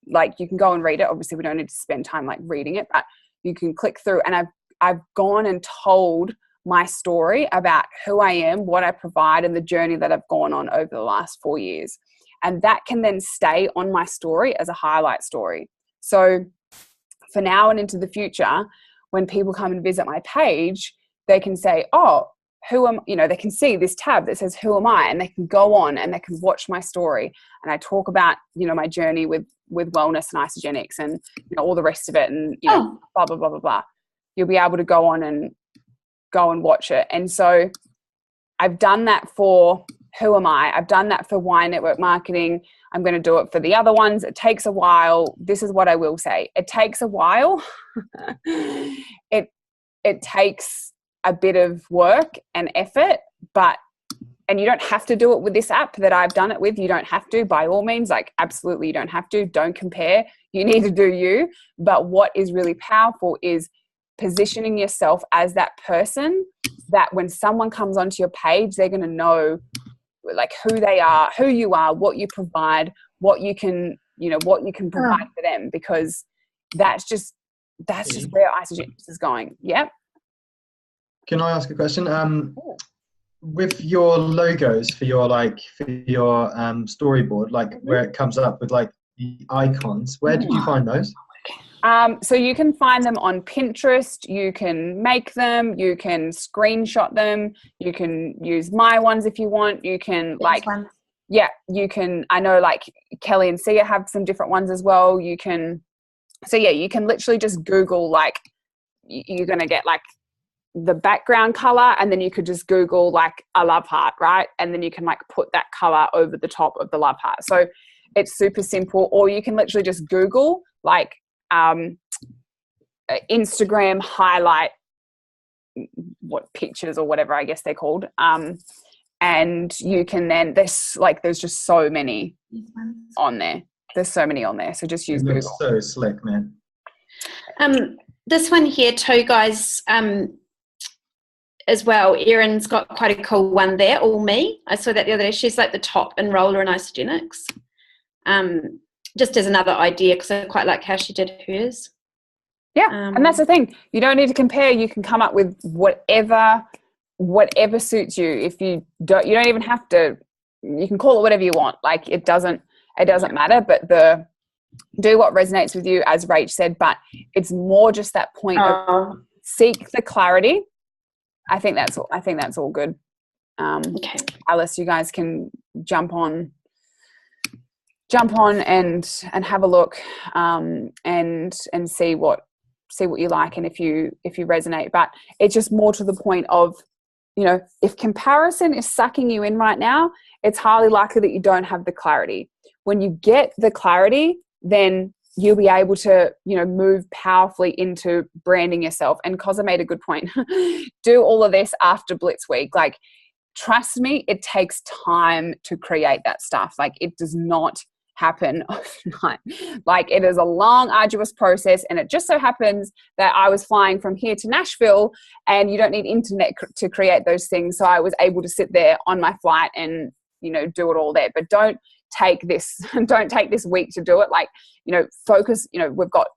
like, you can go and read it. Obviously we don't need to spend time like reading it, but you can click through, and I've gone and told my story about who I am, what I provide, and the journey that I've gone on over the last 4 years. And that can then stay on my story as a highlight story. So for now and into the future, when people come and visit my page, they can say, oh, they can see this tab that says who am I, and they can go on and they can watch my story. And I talk about, my journey with wellness and isogenics and all the rest of it, and blah, blah, blah, blah, blah. You'll be able to go on and watch it. And so I've done that for Who Am I? I've done that for Why Network Marketing. I'm going to do it for the other ones. It takes a while. This is what I will say. It takes a while. It takes a bit of work and effort, and you don't have to do it with this app that I've done it with. You don't have to, by all means, like absolutely you don't have to. Don't compare. You need to do you. But what is really powerful is positioning yourself as that person that when someone comes onto your page, they're going to know like who they are, who you are, what you provide, what you can provide for them, because that's just where Isogenics is going. Yep. Can I ask a question? With your logos for your storyboard, like where it comes up with like the icons, where did you find those? So you can find them on Pinterest. You can make them. You can screenshot them. You can use my ones if you want. You can you can. I know like Kelly and Sia have some different ones as well. You can. So yeah, you can literally just Google like you're gonna get like the background color, and then you could just Google like a love heart, right? And then you can like put that color over the top of the love heart. So it's super simple. Or you can literally just Google like Instagram highlight pictures or whatever I guess they're called, and you can then there's just so many on there. There's so many on there, so just use Google. So slick, man. This one here too, guys, as well. Erin's got quite a cool one there. All Me. I saw that the other day. She's like the top enroller in Isogenics. Just as another idea, because I quite like how she did hers. Yeah, and that's the thing. You don't need to compare. You can come up with whatever suits you. If you don't even have to. You can call it whatever you want. Like it doesn't matter. But do what resonates with you, as Rach said. But it's more just that point of seek the clarity. I think that's all good. Okay, Alice, you guys can jump on and have a look and see what you like, and if you resonate. But it's just more to the point of, if comparison is sucking you in right now, it's highly likely that you don't have the clarity. When you get the clarity, then you'll be able to, move powerfully into branding yourself. And Koza made a good point. Do all of this after Blitz Week. Like, trust me, it takes time to create that stuff. Like, it does not happen overnight. Like, it is a long, arduous process. And it just so happens that I was flying from here to Nashville, and you don't need internet to create those things. So I was able to sit there on my flight and, do it all there. But don't take this week to do it. Like, focus, we've got,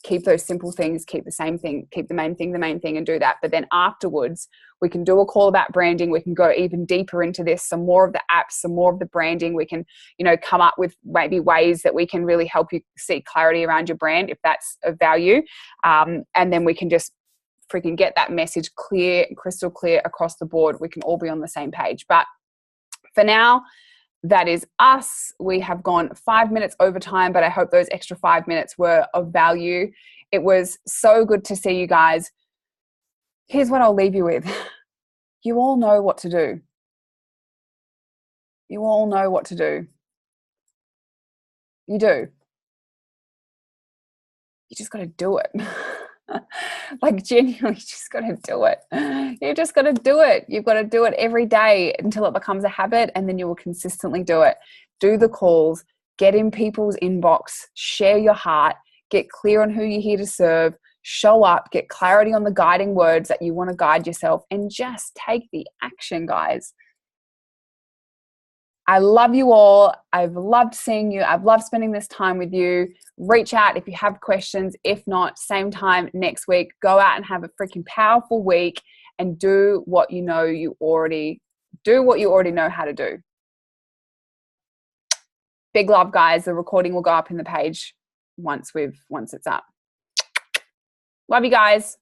keep those simple things, keep the same thing, keep the main thing, and do that. But then afterwards, we can do a call about branding. We can go even deeper into this, some more of the apps, some more of the branding. We can, come up with maybe ways that we can really help you see clarity around your brand, if that's of value. And then we can just freaking get that message clear, crystal clear across the board. We can all be on the same page. But for now, that is us. We have gone 5 minutes over time, but I hope those extra 5 minutes were of value. It was so good to see you guys. Here's what I'll leave you with. You all know what to do. You all know what to do. You do. You just got to do it. Like genuinely, you just got to do it. You just got to do it. You've got to do it every day until it becomes a habit, and then you will consistently do it. Do the calls, get in people's inbox, share your heart, get clear on who you're here to serve, show up, get clarity on the guiding words that you want to guide yourself, and just take the action, guys. I love you all. I've loved seeing you. I've loved spending this time with you. Reach out if you have questions. If not, same time next week. Go out and have a freaking powerful week and do what you already know how to do. Big love, guys. The recording will go up in the page once it's up. Love you guys.